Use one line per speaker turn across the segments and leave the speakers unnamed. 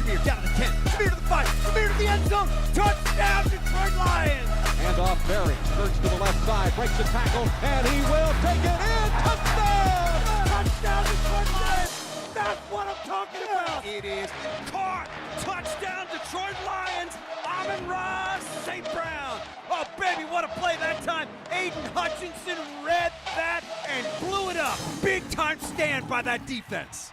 Jameer down to the 10. Jameer to the 5. Jameer to the end zone. Touchdown, Detroit Lions.
And off Barry. Skirts to the left side. Breaks the tackle. And he will take it in. Touchdown!
Touchdown, Detroit Lions. That's what I'm talking about. It is caught. Touchdown, Detroit Lions. Amon-Ra St. Brown. Oh, baby, what a play that time. Aiden Hutchinson read that and blew it up. Big time stand by that defense.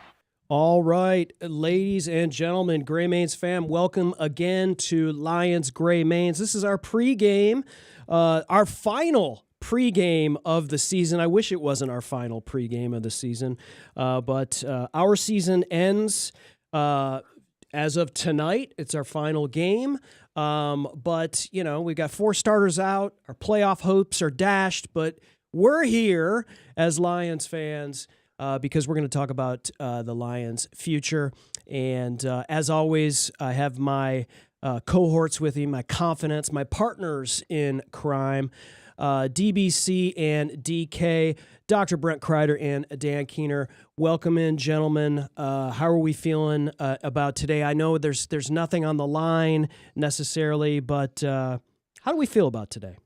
All right, ladies and gentlemen, Gray Mains fam, welcome again to Lions Gray Mains. This is our pregame, our final pregame of the season. I wish it wasn't our final pregame of the season, but our season ends as of tonight. It's our final game, but, you know, we got 4 starters out. Our playoff hopes are dashed, but we're here as Lions fans because we're going to talk about the Lions' future. And as always, I have my cohorts with me, my confidants, my partners in crime, DBC and DK, Dr. Brent Kreider and Dan Keener. Welcome in, gentlemen. How are we feeling about today? I know there's nothing on the line necessarily, but how do we feel about today?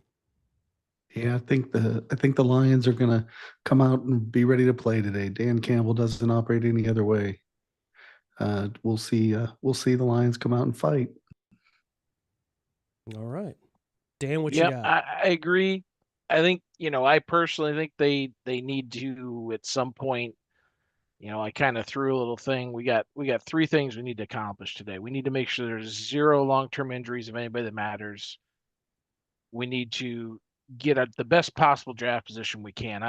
Yeah, I think the Lions are going to come out and be ready to play today. Dan Campbell doesn't operate any other way. We'll see the Lions come out and fight.
All right. Dan, what you got?
I agree. I think, I personally think they need to at some point, I kind of threw a little thing. We got 3 things we need to accomplish today. We need to make sure there's 0 long-term injuries of anybody that matters. We need to get at the best possible draft position we can.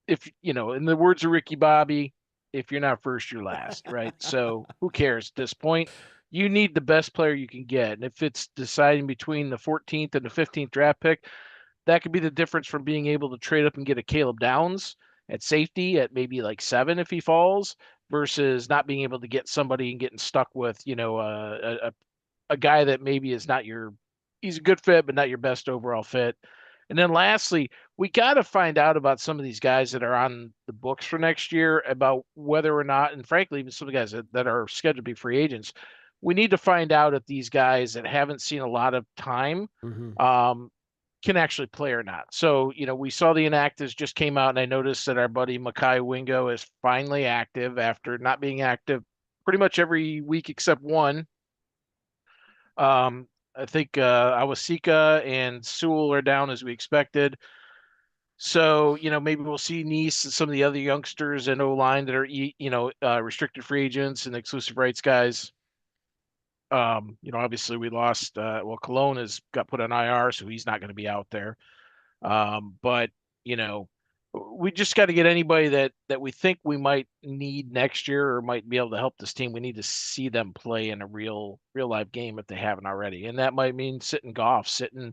If in the words of Ricky Bobby, if you're not first, you're last, right? So who cares at this point? You need the best player you can get. And if it's deciding between the 14th and the 15th draft pick, that could be the difference from being able to trade up and get a Caleb Downs at safety at maybe like 7 if he falls, versus not being able to get somebody and getting stuck with, a guy that maybe is not he's a good fit, but not your best overall fit. And then lastly, we got to find out about some of these guys that are on the books for next year, about whether or not, and frankly, even some of the guys that are scheduled to be free agents. We need to find out if these guys that haven't seen a lot of time can actually play or not. So, we saw the inactives just came out, and I noticed that our buddy Makai Wingo is finally active after not being active pretty much every week except one. I think Awasika and Sewell are down as we expected. So, maybe we'll see Neese and some of the other youngsters in O-line that are, restricted free agents and exclusive rights guys. Obviously we lost, Cologne got put on IR, so he's not going to be out there. But, we just got to get anybody that we think we might need next year or might be able to help this team. We need to see them play in a real life game if they haven't already. And that might mean sitting Goff, sitting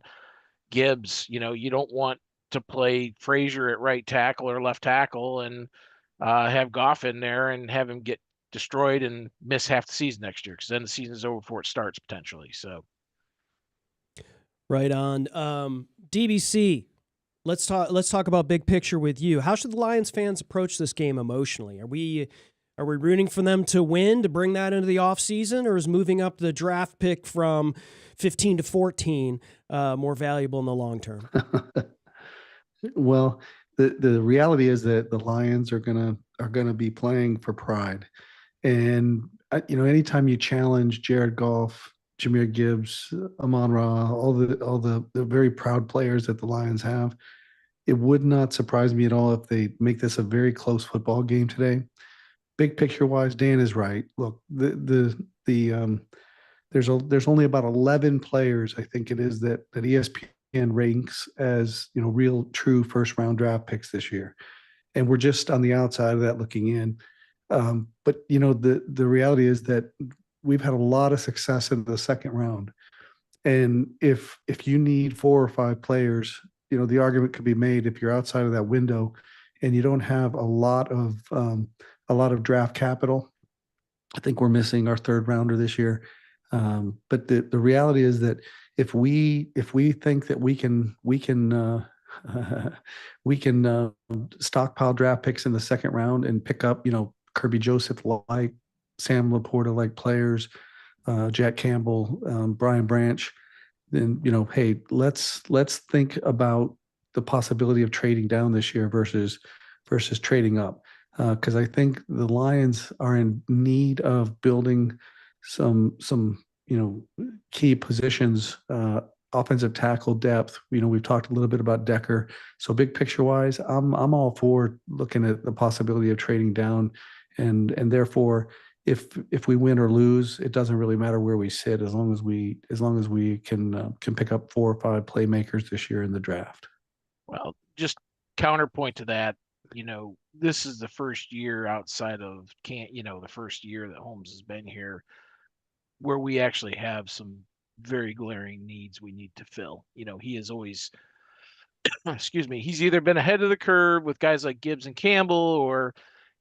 Gibbs. You don't want to play Frazier at right tackle or left tackle and have Goff in there and have him get destroyed and miss half the season next year, because then the season's over before it starts potentially. So
right on. DBC, let's talk about big picture with you. How should the Lions fans approach this game emotionally? Are we rooting for them to win, to bring that into the offseason, or is moving up the draft pick from 15 to 14 more valuable in the long term?
Well, the reality is that the Lions are gonna be playing for pride. And, anytime you challenge Jared Goff, Jahmyr Gibbs, Amon-Ra, all the very proud players that the Lions have, it would not surprise me at all if they make this a very close football game today. Big picture wise, Dan is right. Look, there's only about 11 players, I think it is, that ESPN ranks as, real true first round draft picks this year. And we're just on the outside of that looking in. But the reality is that we've had a lot of success in the second round. And if you need 4 or 5 players, the argument could be made, if you're outside of that window and you don't have a lot of draft capital. I think we're missing our 3rd rounder this year. But the reality is that if we think that we can stockpile draft picks in the second round and pick up, Kirby Joseph like Sam Laporta-like players, Jack Campbell, Brian Branch, then, hey, let's think about the possibility of trading down this year versus trading up. Because I think the Lions are in need of building some key positions, offensive tackle depth. We've talked a little bit about Decker. So big picture wise, I'm all for looking at the possibility of trading down, and therefore, if we win or lose, it doesn't really matter where we sit as long as we can pick up 4 or 5 playmakers this year in the draft.
Well, just counterpoint to that, this is the first year outside of the first year that Holmes has been here where we actually have some very glaring needs we need to fill. He has always, excuse me, he's either been ahead of the curve with guys like Gibbs and Campbell or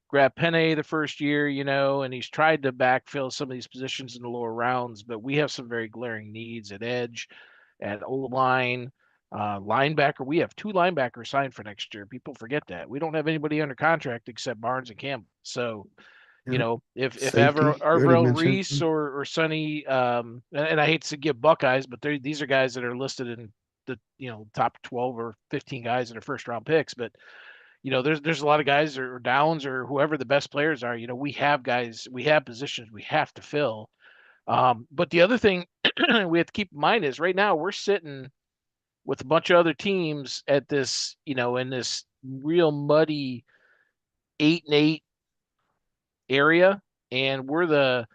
grab Penne the first year, and he's tried to backfill some of these positions in the lower rounds, but we have some very glaring needs at edge, at O-line, linebacker. We have 2 linebackers signed for next year. People forget that. We don't have anybody under contract except Barnes and Campbell. So, if
Safety,
ever
you already
Arvell
mentioned.
Reese or Sonny, and I hate to give Buckeyes, but these are guys that are listed in the top 12 or 15 guys that are first round picks. But there's a lot of guys or Downs or whoever the best players are. We have guys, we have positions we have to fill. But the other thing we have to keep in mind is right now we're sitting with a bunch of other teams at this, in this real muddy 8-8 area, and we're the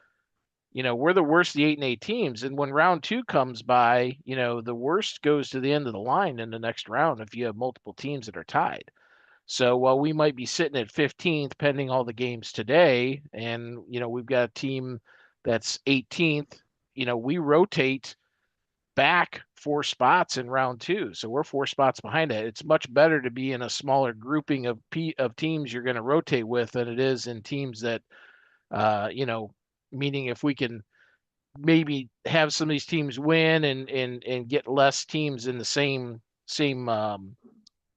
worst of the 8-8 teams. And when round 2 comes by, the worst goes to the end of the line in the next round if you have multiple teams that are tied. So while we might be sitting at 15th pending all the games today, and we've got a team that's 18th, we rotate back 4 spots in round 2. So we're 4 spots behind it. It's much better to be in a smaller grouping of teams you're going to rotate with than it is in teams that meaning if we can maybe have some of these teams win and get less teams in the same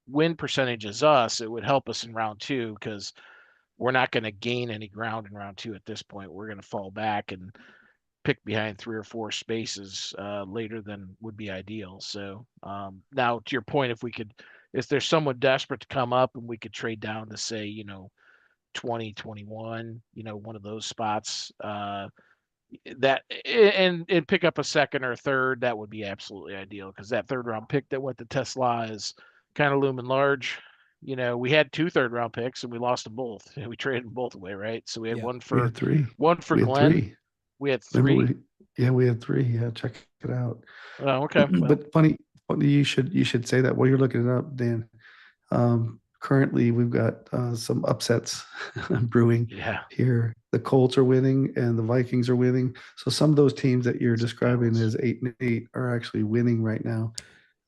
win percentage as us, it would help us in round 2 because we're not going to gain any ground in round 2 at this point. We're going to fall back and pick behind 3 or 4 spaces later than would be ideal. So now to your point, if there's someone desperate to come up and we could trade down to say, 20, 21, one of those spots, that and pick up a second or third, that would be absolutely ideal because that 3rd round pick that went to Tesla is kind of looming large. We had 2 3rd-round picks and we lost them both. We traded them both away, right? So we had one for
we had 3.
One for
we had
Glenn.
3.
We had 3.
We had 3. Yeah, check it out.
Oh, okay. Well,
But funny, you should say that while you're looking it up, Dan. Currently, we've got some upsets brewing here. The Colts are winning and the Vikings are winning. So some of those teams that you're describing as 8-8 are actually winning right now.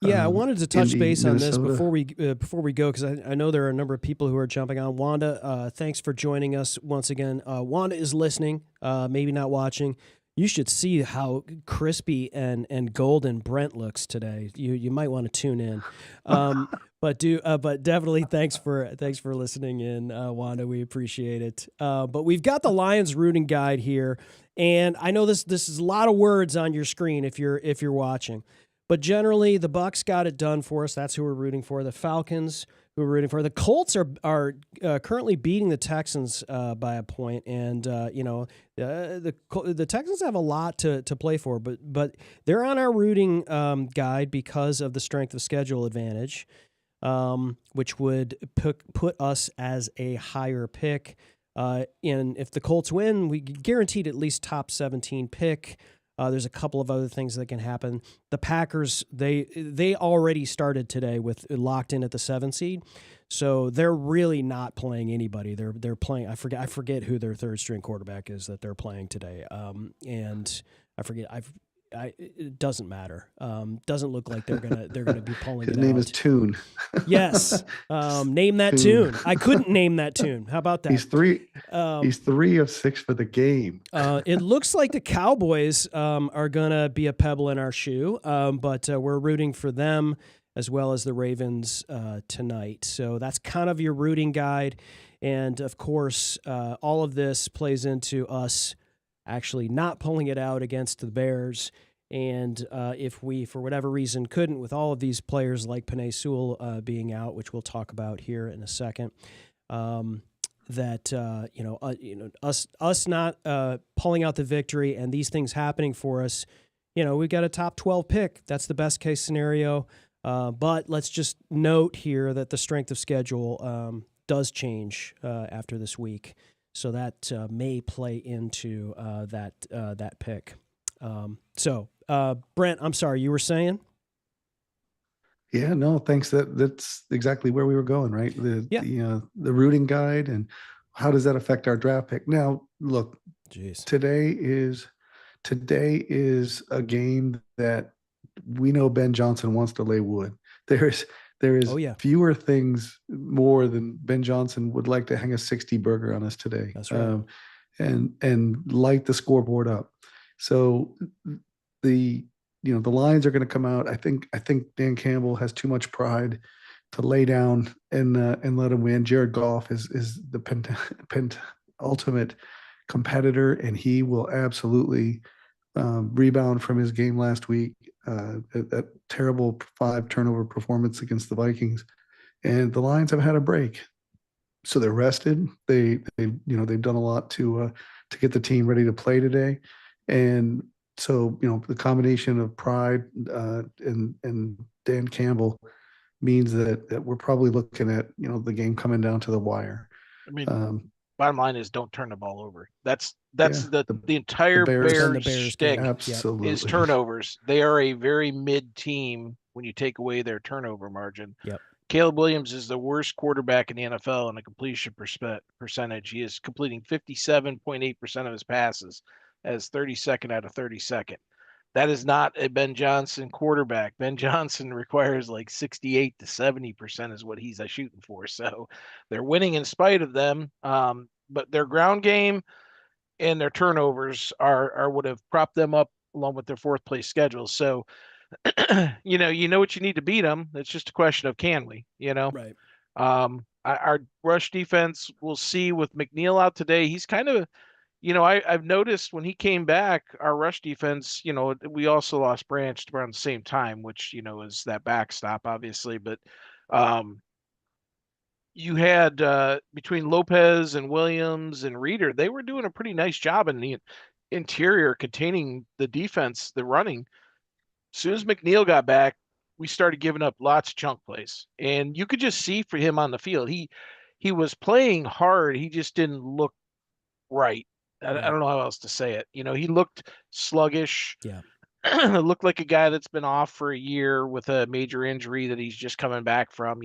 Yeah, I wanted to touch
Indy,
base on this
Minnesota.
before we go because I know there are a number of people who are jumping on. Wanda, thanks for joining us once again. Wanda is listening, maybe not watching. You should see how crispy and golden Brent looks today. You might want to tune in. But definitely thanks for listening in, Wanda. We appreciate it. But we've got the Lions rooting guide here, and I know this is a lot of words on your screen if you're watching. But generally, the Bucs got it done for us. That's who we're rooting for. The Falcons, who we're rooting for. The Colts are currently beating the Texans by a point, and the Texans have a lot to play for. But they're on our rooting guide because of the strength of schedule advantage, which would put us as a higher pick. And if the Colts win, we guaranteed at least top 17 pick. There's a couple of other things that can happen. The Packers, they already started today with locked in at the 7 seed, so they're really not playing anybody. They're playing. I forget who their 3rd string quarterback is that they're playing today. And I forget. It doesn't matter. Doesn't look like they're gonna be pulling.
His name is Tune.
Yes. Name that tune. I couldn't name that tune. How about that?
He's 3 of 6 for the game.
It looks like the Cowboys are gonna be a pebble in our shoe, but we're rooting for them as well as the Ravens tonight. So that's kind of your rooting guide. And of course, all of this plays into us actually not pulling it out against the Bears. And if we, for whatever reason, couldn't, with all of these players like Penei Sewell being out, which we'll talk about here in a second, us not pulling out the victory and these things happening for us, we've got a top 12 pick. That's the best case scenario. But let's just note here that the strength of schedule does change after this week, so that may play into that pick. So Brent, I'm sorry, you were saying?
Yeah, no, thanks. That's exactly where we were going, right? The rooting guide, and how does that affect our draft pick? Now, look, today is a game that we know Ben Johnson wants to lay wood. There is fewer things more than Ben Johnson would like to hang a 60 burger on us today.
That's right.
And light the scoreboard up. So the Lions are going to come out. I think Dan Campbell has too much pride to lay down and let him win. Jared Goff is the ultimate competitor, and he will absolutely rebound from his game last week. That terrible 5 turnover performance against the Vikings, and the Lions have had a break, so they're rested. They've done a lot to get the team ready to play today, and so the combination of pride and Dan Campbell means that we're probably looking at the game coming down to the wire.
I mean, bottom line is don't turn the ball over. That's the entire Bears shtick is turnovers. They are a very mid team when you take away their turnover margin.
Yep.
Caleb Williams is the worst quarterback in the NFL in a completion percentage. He is completing 57.8% of his passes, as 32nd out of 32nd. That is not a Ben Johnson quarterback. Ben Johnson requires like 68 to 70% is what he's shooting for. So they're winning in spite of them. But their ground game and their turnovers are would have propped them up along with their 4th place schedule. So, you know what you need to beat them. It's just a question of can we,
Right.
Our rush defense, we'll see with McNeil out today. He's kind of, I've noticed when he came back, our rush defense, we also lost Branch around the same time, which, is that backstop, obviously. But you had between Lopez and Williams and Reeder, they were doing a pretty nice job in the interior containing the defense, the running. As soon as McNeil got back, we started giving up lots of chunk plays. And you could just see for him on the field, he was playing hard. He just didn't look right. I don't know how else to say it. He looked sluggish.
Yeah.
Looked like a guy that's been off for a year with a major injury that he's just coming back from.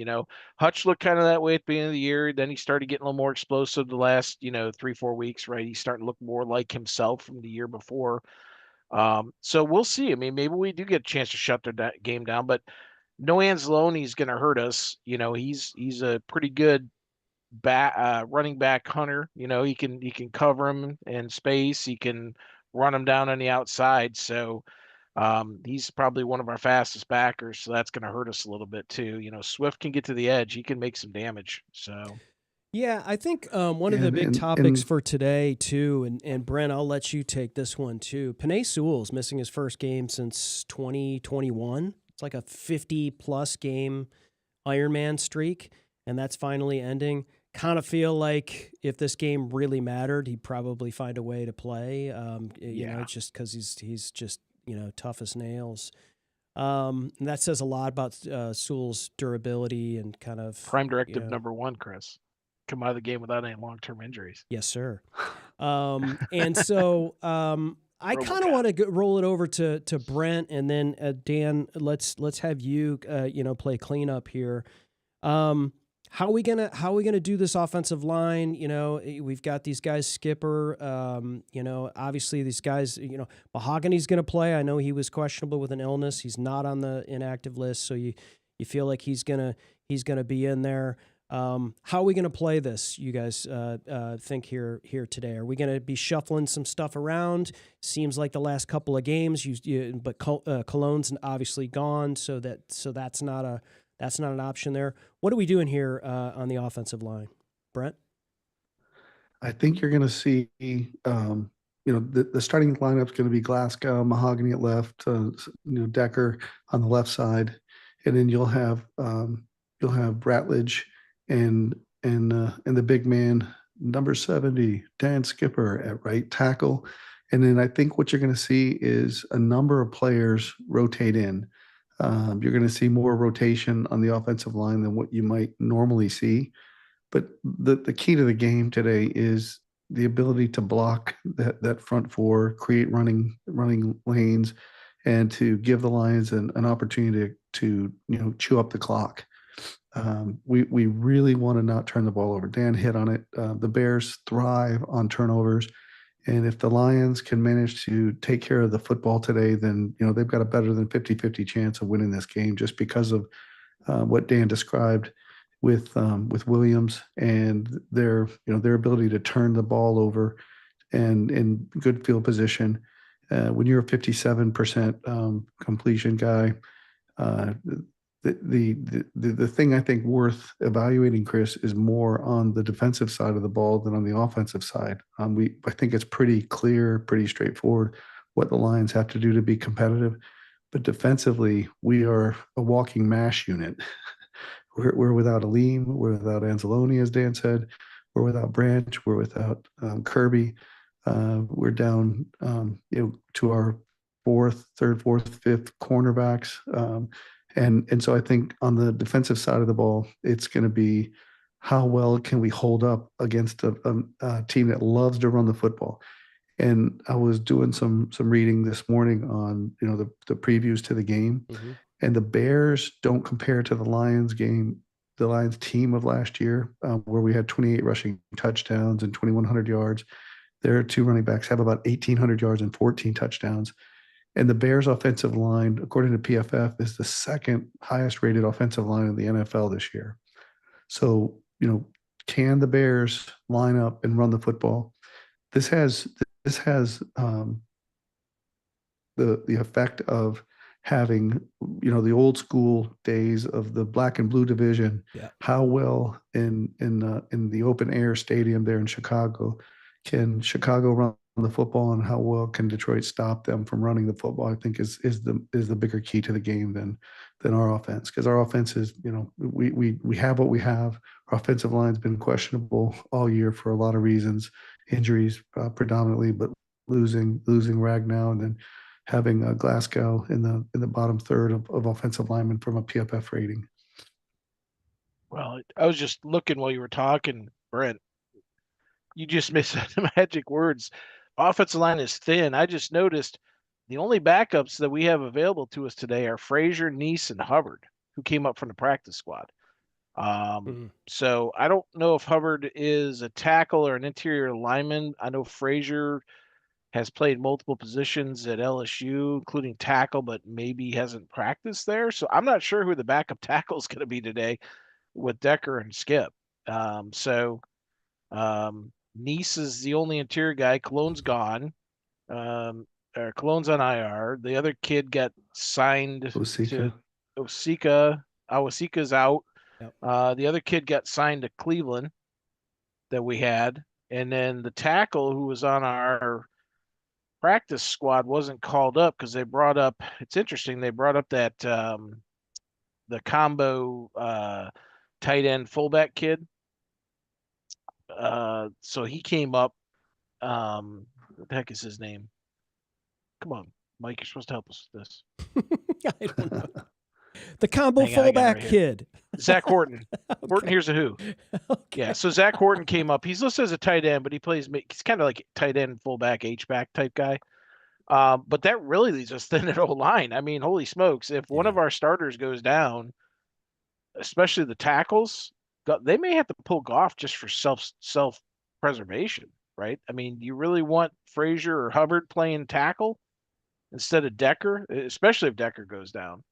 Hutch looked kind of that way at the beginning of the year. Then he started getting a little more explosive the last, 3-4 weeks, right? He's starting to look more like himself from the year before. So we'll see. I mean, maybe we do get a chance to shut their game down, but no Anzalone's going to hurt us. He's a pretty good running back hunter. He can cover him in space. He can run him down on the outside. So he's probably one of our fastest backers. So that's going to hurt us a little bit too. Swift can get to the edge. He can make some damage. So.
Yeah, I think one of the big topics for today too, and Brent, I'll let you take this one too. Penei Sewell's missing his first game since 2021. It's like a 50+ game Ironman streak, and that's finally ending. Kind of feel like if this game really mattered, he'd probably find a way to play. Just because he's just tough as nails. And that says a lot about Sewell's durability and kind of
prime directive number 1, Chris. Come out of the game without any long-term injuries.
Yes, sir. And so I kind of want to roll it over to Brent, and then Dan. Let's have you play cleanup here. How are we gonna do this offensive line? We've got these guys, Skipper. Obviously these guys. Mahogany's gonna play. I know he was questionable with an illness. He's not on the inactive list, so you feel like he's gonna be in there. How are we gonna play this? You guys think here today? Are we gonna be shuffling some stuff around? Seems like the last couple of games, but Cologne's obviously gone, so that's not an option there. What are we doing here on the offensive line, Brent?
I think you're going to see, the starting lineup is going to be Glasgow, Mahogany at left, Decker on the left side, and then you'll have Ratledge and the big man number 70, Dan Skipper at right tackle, and then I think what you're going to see is a number of players rotate in. You're going to see more rotation on the offensive line than what you might normally see. But the key to the game today is the ability to block that front four, create running lanes, and to give the Lions an opportunity to chew up the clock. We really want to not turn the ball over. Dan hit on it. The Bears thrive on turnovers. And if the Lions can manage to take care of the football today, then they've got a better than 50-50 chance of winning this game just because of what Dan described with Williams and their ability to turn the ball over and in good field position. When you're a 57% completion guy, the thing I think worth evaluating, Chris, is more on the defensive side of the ball than on the offensive side. I think it's pretty clear, pretty straightforward what the Lions have to do to be competitive. But defensively, we are a walking mash unit. We're without Aleem, we're without Anzalone, as Dan said, we're without Branch, we're without Kirby. We're down, to our third, fourth, fifth cornerbacks. And so I think on the defensive side of the ball, it's going to be how well can we hold up against a team that loves to run the football. And I was doing some reading this morning on the previews to the game, and the Bears don't compare to the Lions game, the Lions team of last year, where we had 28 rushing touchdowns and 2,100 yards. Their two running backs have about 1,800 yards and 14 touchdowns. And the Bears offensive line, according to PFF, is the second highest rated offensive line in the NFL this year. So, can the Bears line up and run the football? This has the effect of having the old school days of the black and blue division.
Yeah.
How well in the open air stadium there in Chicago can Chicago run the football, and how well can Detroit stop them from running the football? I think is the bigger key to the game than our offense, because our offense is we have what we have. Our offensive line's been questionable all year for a lot of reasons, injuries predominantly, but losing Ragnow and then having Glasgow in the bottom third of offensive linemen from a PFF rating.
Well, I was just looking while you were talking, Brent. You just missed the magic words. Offensive line is thin. I just noticed the only backups that we have available to us today are Frazier, Neese, and Hubbard, who came up from the practice squad. So I don't know if Hubbard is a tackle or an interior lineman. I know Frazier has played multiple positions at LSU, including tackle, but maybe hasn't practiced there. So I'm not sure who the backup tackle is going to be today with Decker and Skip. Neese is the only interior guy. Cologne's gone. Cologne's on IR. The other kid got signed to Osika. Awasika's out.
Yep.
The other kid got signed to Cleveland that we had. And then the tackle who was on our practice squad wasn't called up because they brought up, it's interesting, they brought up that the combo tight end fullback kid. So he came up. What the heck is his name? Come on, Mike, you're supposed to help us with this.
I don't know. The combo fullback kid.
Zach Horton.
Okay.
Horton, here's a who.
Okay.
Yeah, so Zach Horton came up. He's listed as a tight end, but he's kind of like tight end, fullback, H-back type guy. But that really leaves us thin at O-line. I mean, holy smokes, if one of our starters goes down, especially the tackles, they may have to pull Goff just for self-preservation, right? I mean, you really want Frazier or Hubbard playing tackle instead of Decker, especially if Decker goes down.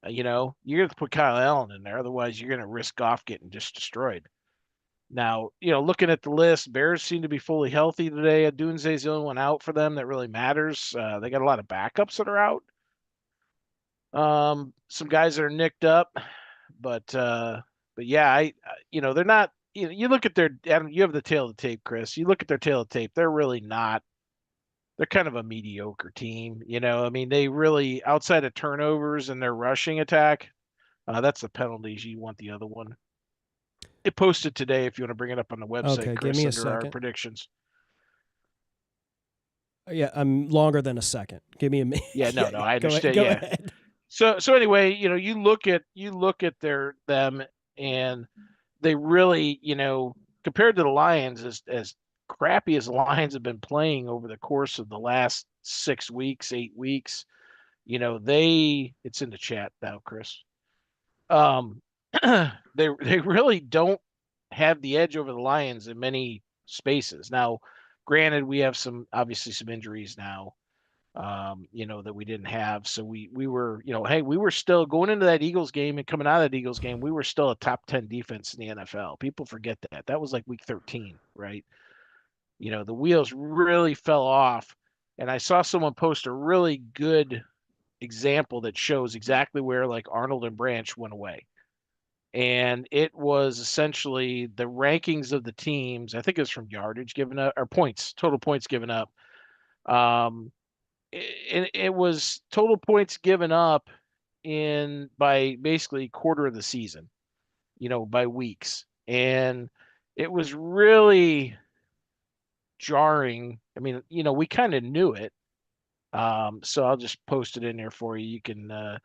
You're going to have to put Kyle Allen in there. Otherwise, you're going to risk Goff getting just destroyed. Now, looking at the list, Bears seem to be fully healthy today. Adunze's the only one out for them that really matters. They got a lot of backups that are out. Some guys that are nicked up, but yeah, they're not you look at their, Adam, you have the tail of the tape, Chris. You look at their tail of the tape. They're really not. They're kind of a mediocre team. I mean, they really, outside of turnovers and their rushing attack, that's the penalties. You want the other one. It posted today if you want to bring it up on the website,
Okay,
Chris,
give me a
under our
second.
predictions.
Yeah, I'm longer than a second. Give me a minute.
Yeah, no, I
Go
understand.
Go
yeah.
ahead.
So anyway, you look at them, and they really, compared to the Lions, as crappy as the Lions have been playing over the course of the last 6 weeks, 8 weeks, it's in the chat now, Chris. They really don't have the edge over the Lions in many spaces. Now, granted, we have obviously some injuries now, that we didn't have. So we were, hey, we were still going into that Eagles game and coming out of that Eagles game. We were still a top 10 defense in the NFL. People forget that. That was like week 13, right? The wheels really fell off. And I saw someone post a really good example that shows exactly where like Arnold and Branch went away. And it was essentially the rankings of the teams. I think it was from yardage given up or points, total points given up. It was total points given up by basically quarter of the season, by weeks. And it was really jarring. I mean, we kind of knew it. So I'll just post it in there for you. You can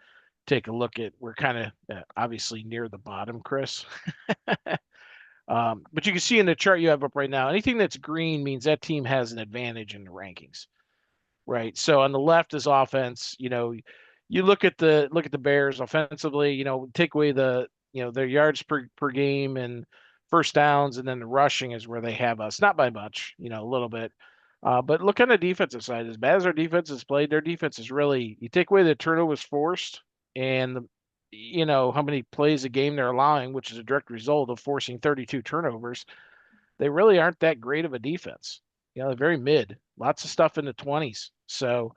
take a look at, we're kind of obviously near the bottom, Chris. But you can see in the chart you have up right now, anything that's green means that team has an advantage in the rankings. Right. So on the left is offense. You look at the Bears offensively, take away their yards per game and first downs, and then the rushing is where they have us, not by much, a little bit. But look on the defensive side. As bad as our defense has played, their defense is really, you take away the turnovers forced and how many plays a game they're allowing, which is a direct result of forcing 32 turnovers. They really aren't that great of a defense. They're very mid, lots of stuff in the 20s. So,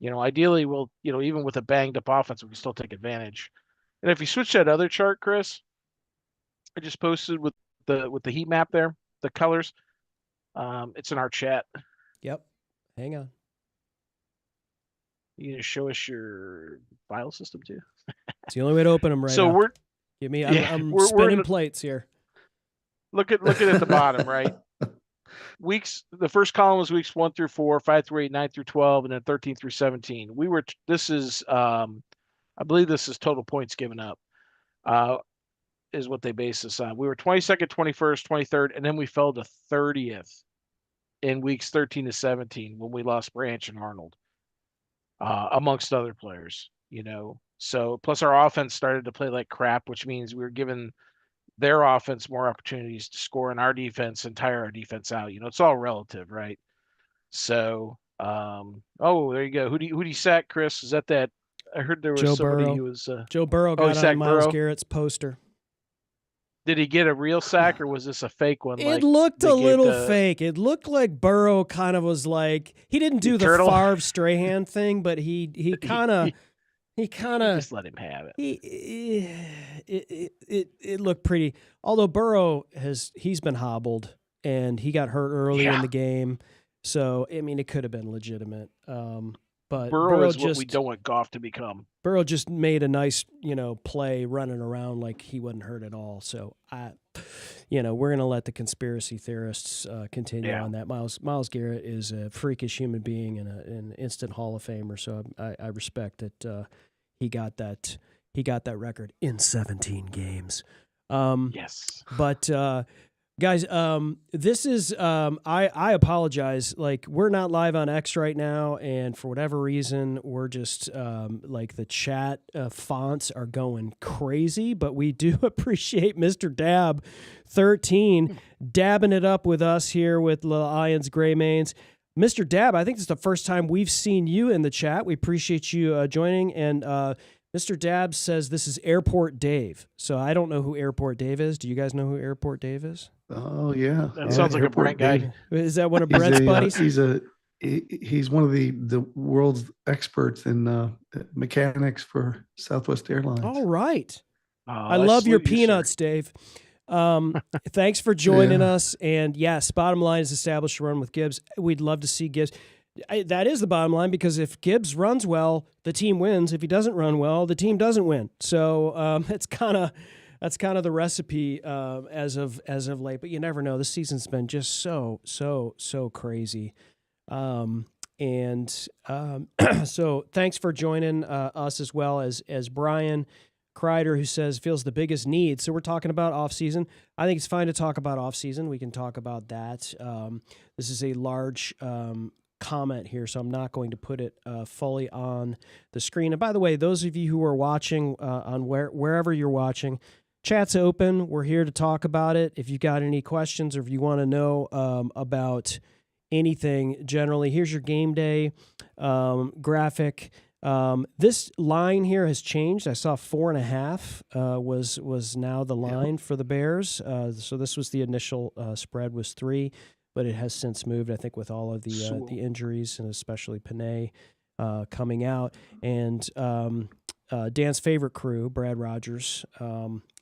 ideally we'll, even with a banged up offense, we can still take advantage. And if you switch that other chart, Chris, I just posted with the heat map there, the colors, it's in our chat.
Yep. Hang on.
You gonna show us your file system too?
It's the only way to open them right
so
now.
we're
Give me, I'm
we're
spinning plates here.
Look at the bottom, right? Weeks, the first column was weeks 1 through 4, 5 through 8, 9 through 12, and then 13 through 17. This is, I believe this is total points given up, is what they base this on. We were 22nd, 21st, 23rd, and then we fell to 30th in weeks 13 to 17 when we lost Branch and Arnold, amongst other players, So plus our offense started to play like crap, which means we were given their offense more opportunities to score, and our defense and tire our defense out. It's all relative, right? So, there you go. Who do you sack, Chris? Is that? I heard there was
Joe
somebody
Burrow.
who was
Joe Burrow got on Myles Garrett's poster.
Did he get a real sack or was this a fake one?
It looked a little fake. It looked like Burrow kind of was like, he didn't do the Favre Strahan thing, but he kind of
just let him have it.
It looked pretty. Although Burrow he's been hobbled and he got hurt early in the game, so I mean it could have been legitimate. But
Burrow is what we don't want Goff to become.
Burrow just made a nice play running around like he wasn't hurt at all. So we're gonna let the conspiracy theorists continue on that. Myles Garrett is a freakish human being and an instant Hall of Famer. So I respect that. He got that record in 17 games.
Yes.
But guys, this is I apologize. Like we're not live on X right now, and for whatever reason, we're just like the chat fonts are going crazy. But we do appreciate Mr. Dab 13 dabbing it up with us here with Lions Gray Mains. Mr. Dab, I think this is the first time we've seen you in the chat. We appreciate you joining. And Mr. Dab says this is Airport Dave. So I don't know who Airport Dave is. Do you guys know who Airport Dave is?
Oh, yeah.
That sounds like
Airport
a Brent guy.
Dave.
Is that one of Brent's buddies?
He's one of the world's experts in mechanics for Southwest Airlines.
All right.
Oh,
I love your peanuts, Dave. Thanks for joining us. And yes, bottom line is establish a run with Gibbs. We'd love to see Gibbs. That is the bottom line, because if Gibbs runs well, the team wins. If he doesn't run well, the team doesn't win. So that's kind of the recipe as of late. But you never know. This season's been just so crazy. So thanks for joining us, as well as Brian Kreider, who says feels the biggest need. So we're talking about offseason. I think it's fine to talk about offseason. We can talk about that. This is a large comment here, so I'm not going to put it fully on the screen. And by the way, those of you who are watching on wherever you're watching, chat's open. We're here to talk about it. If you've got any questions, or if you want to know about anything generally, here's your game day graphic. This line here has changed. I saw 4.5 was now the line for the Bears. So this was the initial spread was 3, but it has since moved, I think, with all of the injuries, and especially Panay coming out. And Dan's favorite crew, Brad Rogers,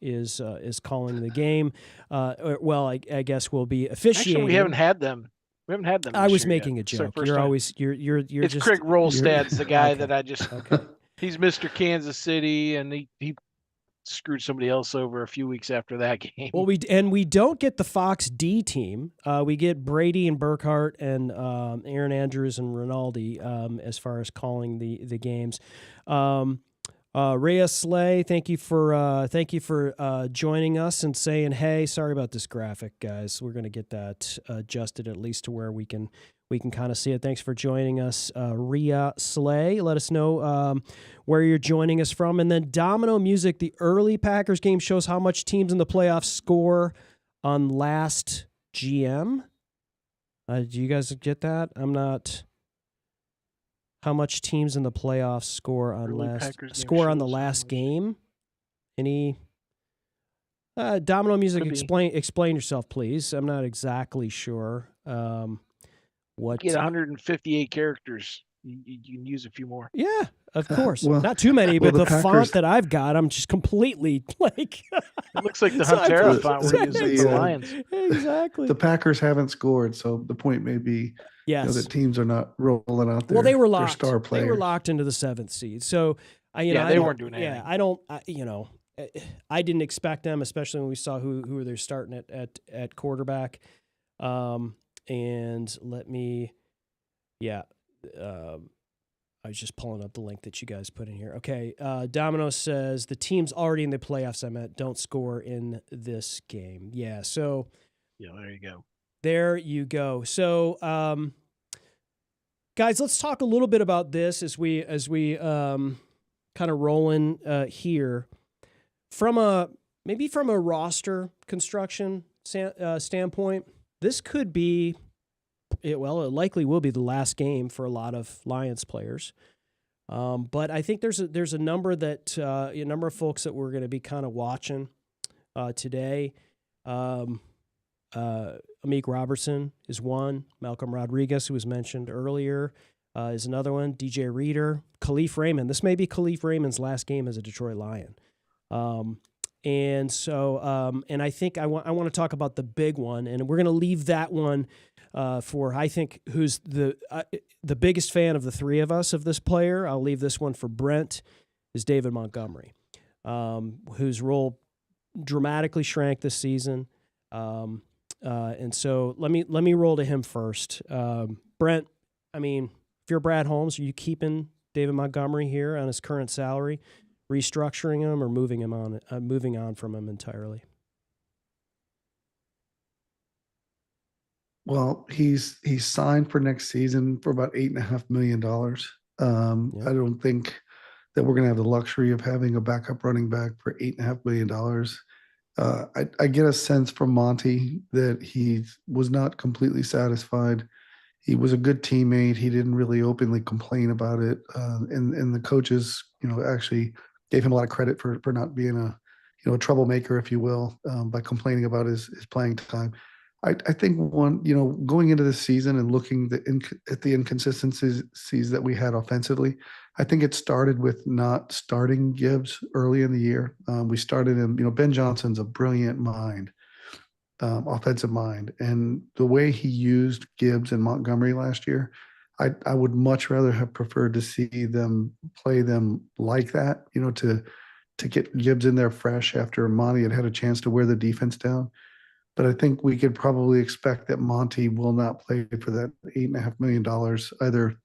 is calling the game. Well, I guess we'll be officiating.
Actually, we haven't had them. We haven't had them.
I was making a joke. You're always you're
It's
just
Craig Rolstad's the guy
okay.
that I just.
Okay.
He's Mr. Kansas City, and he screwed somebody else over a few weeks after that game.
Well, we don't get the Fox D team. We get Brady and Burkhart and Aaron Andrews and Rinaldi as far as calling the games. Rhea Slay, thank you for joining us and saying hey. Sorry about this graphic, guys. We're going to get that adjusted at least to where we can kind of see it. Thanks for joining us, Rhea Slay. Let us know where you're joining us from. And then Domino Music, the early Packers game shows how much teams in the playoffs score on last GM. Do you guys get that? I'm not. How much teams in the playoffs score on the last game? Any Domino Music? Explain yourself, please. I'm not exactly sure. What?
You get 158 characters. You can use a few more.
Yeah, of course. Not too many, but the Packers, font that I've got, I'm just completely like.
It looks like the Huntera font we're using for the Lions.
Exactly.
The Packers haven't scored, so the point may be.
Yes.
The teams are not rolling out there.
Well, they were locked.
Star players.
They were locked into the 7th seed. So,
they weren't doing anything.
Yeah, I didn't expect them, especially when we saw who they're starting at quarterback. And let me, I was just pulling up the link that you guys put in here. Okay, Domino says the teams already in the playoffs don't score in this game. Yeah, so.
Yeah, there you go.
There you go. So, guys, let's talk a little bit about this as we kind of roll in here from a roster construction standpoint. This could be it likely will be the last game for a lot of Lions players. But I think there's a number of folks that we're going to be kind of watching today. Amik Robertson is one. Malcolm Rodriguez, who was mentioned earlier, is another one. DJ Reader, Khalif Raymond. This may be Khalif Raymond's last game as a Detroit Lion. And I think I want to talk about the big one, and we're going to leave that one for, I think, who's the biggest fan of the three of us of this player. I'll leave this one for Brent, is David Montgomery, whose role dramatically shrank this season. And so let me roll to him first. Brent, I mean, if you're Brad Holmes, are you keeping David Montgomery here on his current salary, restructuring him, or moving on from him entirely?
Well, he's signed for next season for about $8.5 million. I don't think that we're going to have the luxury of having a backup running back for $8.5 million. I get a sense from Monty that he was not completely satisfied. He was a good teammate. He didn't really openly complain about it. And the coaches, actually gave him a lot of credit for not being a troublemaker, if you will, by complaining about his playing time. I think going into this season and looking at the inconsistencies that we had offensively, I think it started with not starting Gibbs early in the year. We started him, Ben Johnson's a brilliant mind. offensive mind. And the way he used Gibbs and Montgomery last year, I would much rather have preferred to see them play them like that, to get Gibbs in there fresh after Monty had a chance to wear the defense down. But I think we could probably expect that Monty will not play for that $8.5 million either,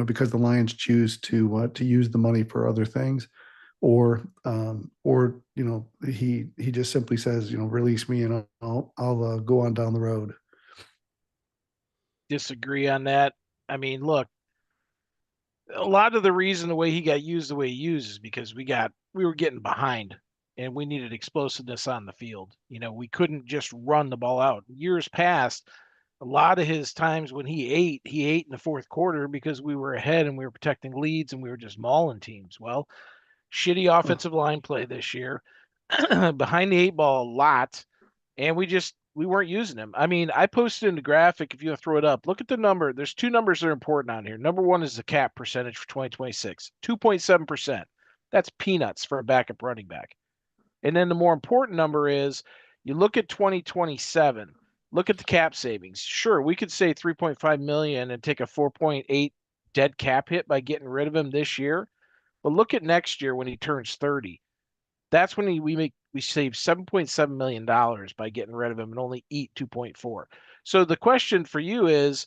because the Lions choose to use the money for other things, or he just simply says, release me and I'll go on down the road.
Disagree on that. I mean, look, a lot of the reason the way he got used the way he used is because we were getting behind and we needed explosiveness on the field. We couldn't just run the ball out. Years past, a lot of his times when he ate in the fourth quarter because we were ahead and we were protecting leads and we were just mauling teams. Well, shitty offensive line play this year, behind the eight ball a lot, and we weren't using him. I mean, I posted in the graphic, if you throw it up, look at the number. There's two numbers that are important on here. Number one is the cap percentage for 2026, 2.7%. That's peanuts for a backup running back. And then the more important number is you look at 2027, look at the cap savings. Sure, we could say 3.5 million and take a 4.8 dead cap hit by getting rid of him this year. But look at next year when he turns 30. That's when we save $7.7 million by getting rid of him and only eat 2.4. So the question for you is,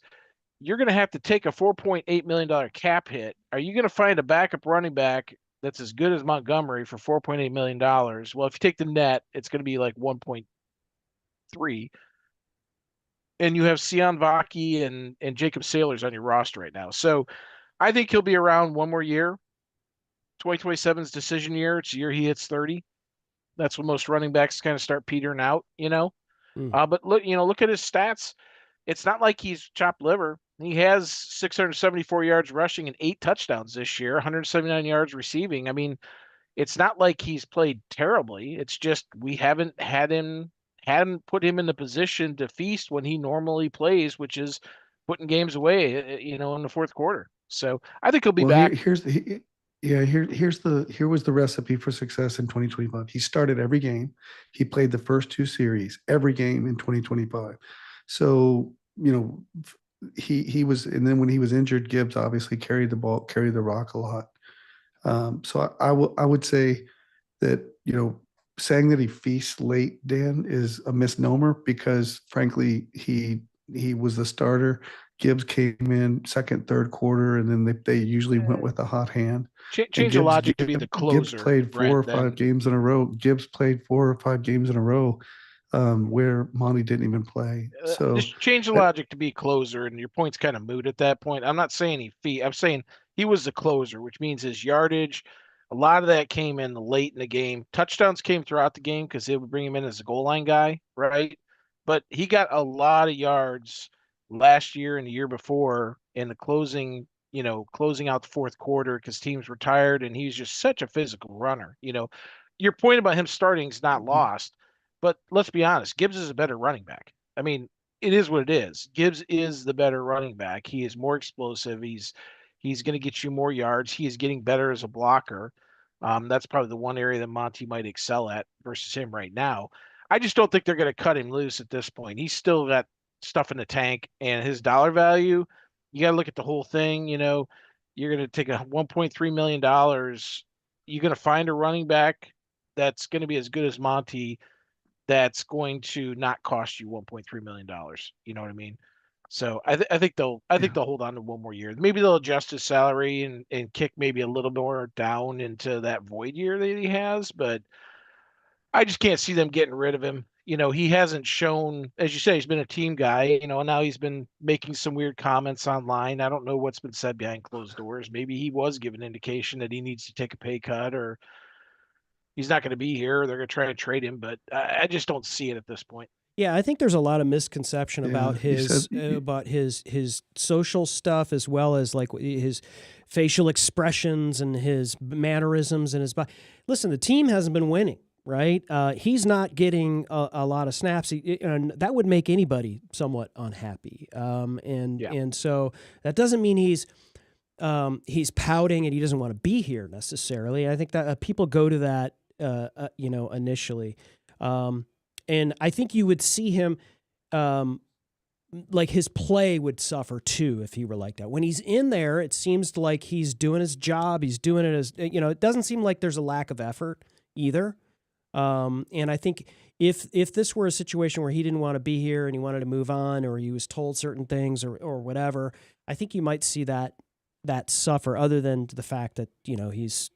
you're going to have to take a $4.8 million cap hit. Are you going to find a backup running back that's as good as Montgomery for $4.8 million? Well, if you take the net, it's going to be like 1.3. And you have Sion Vaki and Jacob Sailors on your roster right now. So I think he'll be around one more year. 2027's decision year. It's the year he hits 30. That's when most running backs kind of start petering out, But look at his stats. It's not like he's chopped liver. He has 674 yards rushing and 8 touchdowns this year, 179 yards receiving. I mean, it's not like he's played terribly. It's just we hadn't put him in the position to feast when he normally plays, which is putting games away, in the fourth quarter. So I think he'll be back.
Here was the recipe for success in 2025. He started every game. He played the first 2 series, every game in 2025. So, he was, and then when he was injured, Gibbs obviously carried the rock a lot. So I would say that, saying that he feasts late, Dan, is a misnomer because frankly, he was the starter. Gibbs came in second, third quarter, and then they usually went with a hot hand.
Change the logic to be the closer.
Gibbs played 4 or 5 games in a row. Gibbs played 4 or 5 games in a row where Monty didn't even play. So
just change the logic to be closer, and your point's kind of moot at that point. I'm not saying I'm saying he was the closer, which means his yardage, a lot of that came in late in the game. Touchdowns came throughout the game because they would bring him in as a goal line guy, right? But he got a lot of yards last year and the year before in the closing out the fourth quarter because teams were tired, and he's just such a physical runner. Your point about him starting is not lost, but let's be honest, Gibbs is a better running back. I mean, it is what it is. Gibbs is the better running back. He is more explosive. He's going to get you more yards. He is getting better as a blocker. That's probably the one area that Monty might excel at versus him right now. I just don't think they're going to cut him loose at this point. He's still got stuff in the tank, and his dollar value, you got to look at the whole thing. You're going to take a $1.3 million. You're going to find a running back that's going to be as good as Monty, that's going to not cost you $1.3 million. You know what I mean? So I think they'll hold on to one more year. Maybe they'll adjust his salary and kick maybe a little more down into that void year that he has, but I just can't see them getting rid of him. He hasn't shown, as you say, he's been a team guy, and now he's been making some weird comments online. I don't know what's been said behind closed doors. Maybe he was given indication that he needs to take a pay cut, or he's not going to be here, or they're going to try to trade him, but I just don't see it at this point.
Yeah, I think there's a lot of misconception about his social stuff, as well as like his facial expressions and his mannerisms and his body. Listen, the team hasn't been winning, right? He's not getting a lot of snaps, and that would make anybody somewhat unhappy. And so that doesn't mean he's pouting and he doesn't want to be here necessarily. I think that people go to that, initially. and I think you would see him, like his play would suffer too if he were like that. When he's in there, it seems like he's doing his job. He's doing it as, it doesn't seem like there's a lack of effort either. And I think if this were a situation where he didn't want to be here and he wanted to move on, or he was told certain things or whatever, I think you might see that suffer, other than the fact that, he's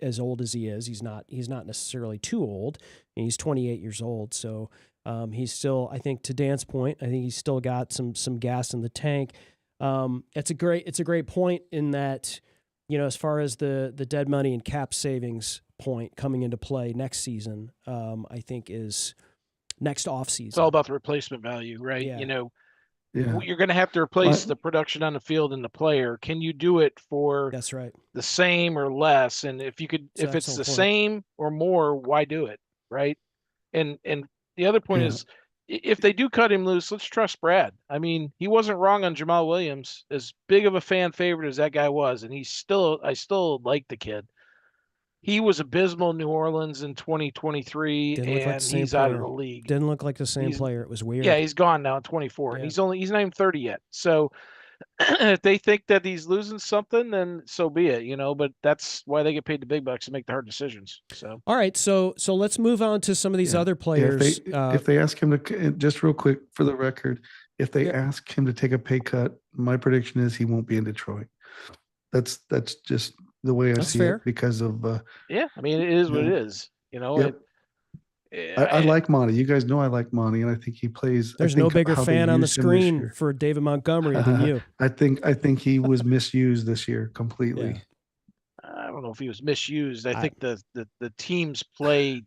as old as he is. He's not necessarily too old, and he's 28 years old. So, he's still, I think, to Dan's point, I think he's still got some gas in the tank. It's a great point in that, as far as the dead money and cap savings point coming into play next season, I think is next offseason.
It's all about the replacement value, right?
Yeah.
You're going to have to replace the production on the field and the player. Can you do it for
That's right.
the same or less? And if it's the same or more, why do it, right? And the other point is, if they do cut him loose, let's trust Brad. I mean, he wasn't wrong on Jamal Williams, as big of a fan favorite as that guy was, and I still like the kid. He was abysmal in New Orleans in 2023, and he's out of the league.
Didn't look like the same player. It was weird.
Yeah, he's gone now at 24, and he's not even 30 yet. So if they think that he's losing something, then so be it, but that's why they get paid the big bucks to make the hard decisions. So
all right, so let's move on to some of these other players.
If they ask him to, just real quick for the record, if they ask him to take a pay cut, my prediction is he won't be in Detroit. That's just the way I see it, because of
I mean, it is what it is.
I like Monty. You guys know I like Monty, and I think he plays.
There's no bigger fan on the screen for David Montgomery than you.
I think he was misused this year completely.
I don't know if he was misused. I think the team's play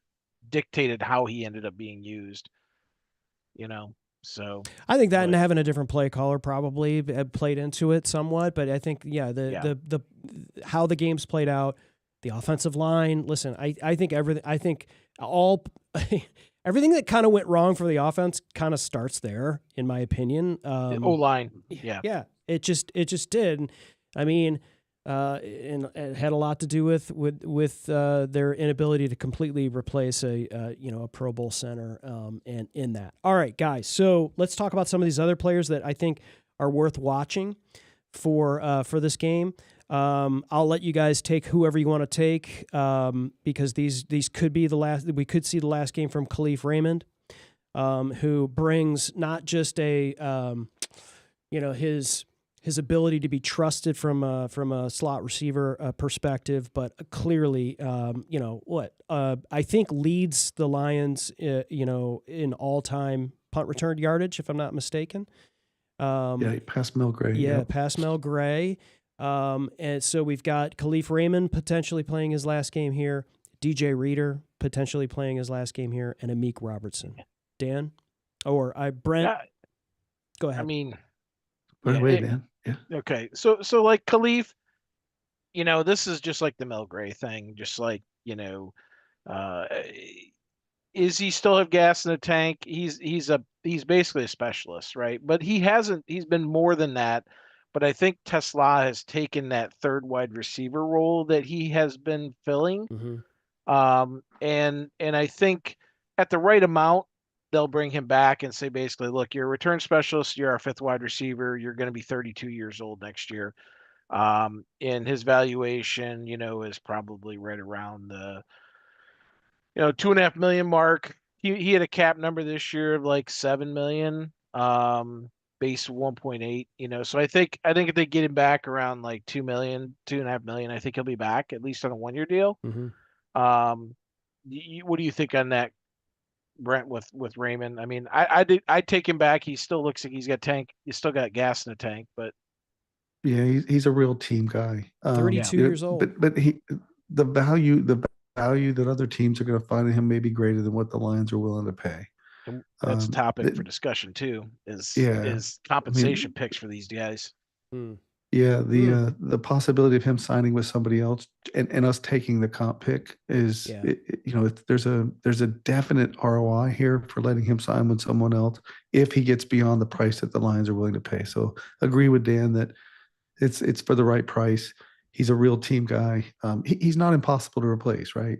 dictated how he ended up being used. So
I think that and having a different play caller probably played into it somewhat. But I think the how the game's played out, the offensive line. Listen, I think everything. I think everything that kind of went wrong for the offense kind of starts there, in my opinion.
O-line,
yeah. It just did. And, I mean, and it had a lot to do with their inability to completely replace a Pro Bowl center. And in that, all right, guys. So let's talk about some of these other players that I think are worth watching for this game. I'll let you guys take whoever you want to take, because these could be the last. We could see the last game from Khalif Raymond, who brings not just his ability to be trusted from a slot receiver perspective, but clearly, I think leads the Lions, in all-time punt return yardage, if I'm not mistaken.
He passed Mel Gray.
Past Mel Gray. And so we've got Khalif Raymond potentially playing his last game here, DJ Reader potentially playing his last game here, and Amik Robertson. Dan? Brent? Go ahead.
I mean...
Dan. Yeah.
Okay. So like Khalif, this is just like the Mel Gray thing. Just like, is he still have gas in the tank? He's basically a specialist, right? But he's been more than that. But I think Tesla has taken that third wide receiver role that he has been filling.
Mm-hmm.
And I think at the right amount, they'll bring him back and say, basically, look, you're a return specialist. You're our fifth wide receiver. You're going to be 32 years old next year. And his valuation, is probably right around the, $2.5 million mark. He had a cap number this year of like $7 million, base 1.8, so I think if they get him back around like $2.5 million, I think he'll be back at least on a 1-year deal.
Mm-hmm.
What do you think on that, Brent, with Raymond? I mean, I'd take him back. He still looks like he's still got gas in the tank, but
he's a real team guy.
32 years old.
But the value that other teams are going to find in him may be greater than what the Lions are willing to pay.
And that's a topic for discussion too. Is compensation picks for these guys.
The possibility of him signing with somebody else and us taking the comp pick is, there's a definite ROI here for letting him sign with someone else if he gets beyond the price that the Lions are willing to pay. So agree with Dan that it's for the right price. He's a real team guy. He's not impossible to replace, right?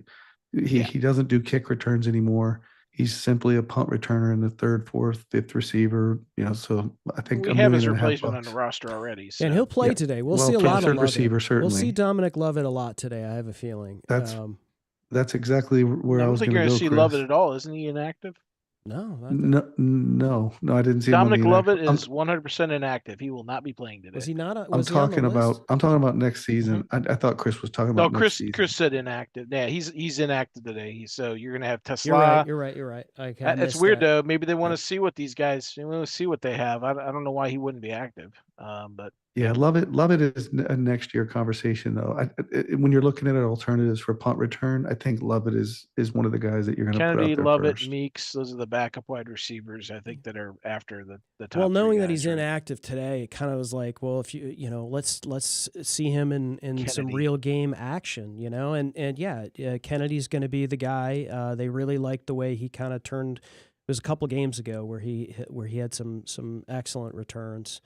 He doesn't do kick returns anymore. he's simply a punt returner in the third, fourth, fifth receiver. So I think
We
$1.5
have his
million
replacement on the
bucks.
roster already. So.
And he'll play
Yeah.
today. We'll
Well,
see a
for the
lot of
third
Lovett.
receiver,
We'll
certainly.
see Dominic Lovett a lot today. I have a feeling.
That's exactly where
I
I
don't
was
think
going
you're
to
going
go,
to see
Chris.
Lovett at all. Isn't he inactive?
No,
No, I didn't see him on the
Dominic
inactive.
Lovett is 100% inactive. He will not be playing today.
was he not?
I'm
Was he on the
talking about
list?
I'm talking about next season. I thought Chris was talking
No,
about next season.
Chris said inactive. Yeah, he's inactive today. So you're going to have
You're right.
Tesla.
You're right. Okay, I
It's
missed
weird
that.
though. Maybe they want to see what these guys. They want to see what they have. I don't know why he wouldn't be active. But
Yeah, Love it is a next year conversation though. When you're looking at alternatives for punt return, I think Lovett is one of the guys that you're going to put
Kennedy,
out there
Lovett,
first.
Meeks, those are the backup wide receivers. I think that are after the top.
Well, knowing
three
that
guys,
he's
right?
inactive today, it kind of was like, well, if let's see him in some
Kennedy.
real game action, and yeah, Kennedy's going to be the guy. They really liked the way he kind of turned. It was a couple games ago where he had some excellent returns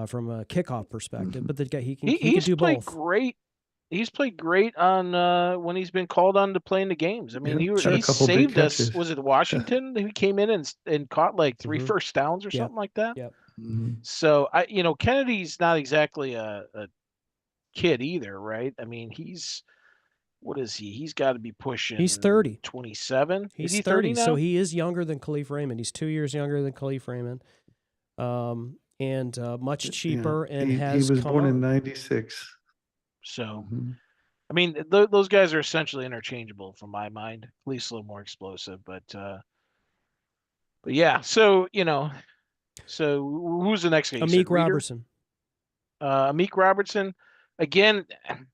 from a kickoff perspective. But the guy he can do both.
Great. He's played great on when he's been called on to play in the games. I mean,
Yeah,
he
had a couple big
saved us.
catches.
Was it Washington? He came in and caught like three first downs or something like that.
Yep.
So Kennedy's not exactly a kid either, right? I mean, what is he? He's got to be pushing.
He's 30.
27.
He's
Is he 30 now?
so he is younger than Khalif Raymond. He's 2 years younger than Khalif Raymond, and much cheaper.
Yeah.
And
he was born in '96.
So, I mean, those guys are essentially interchangeable from my mind. At least a little more explosive, but yeah. So who's the next guy?
Amik Robertson.
Amik Robertson. Again,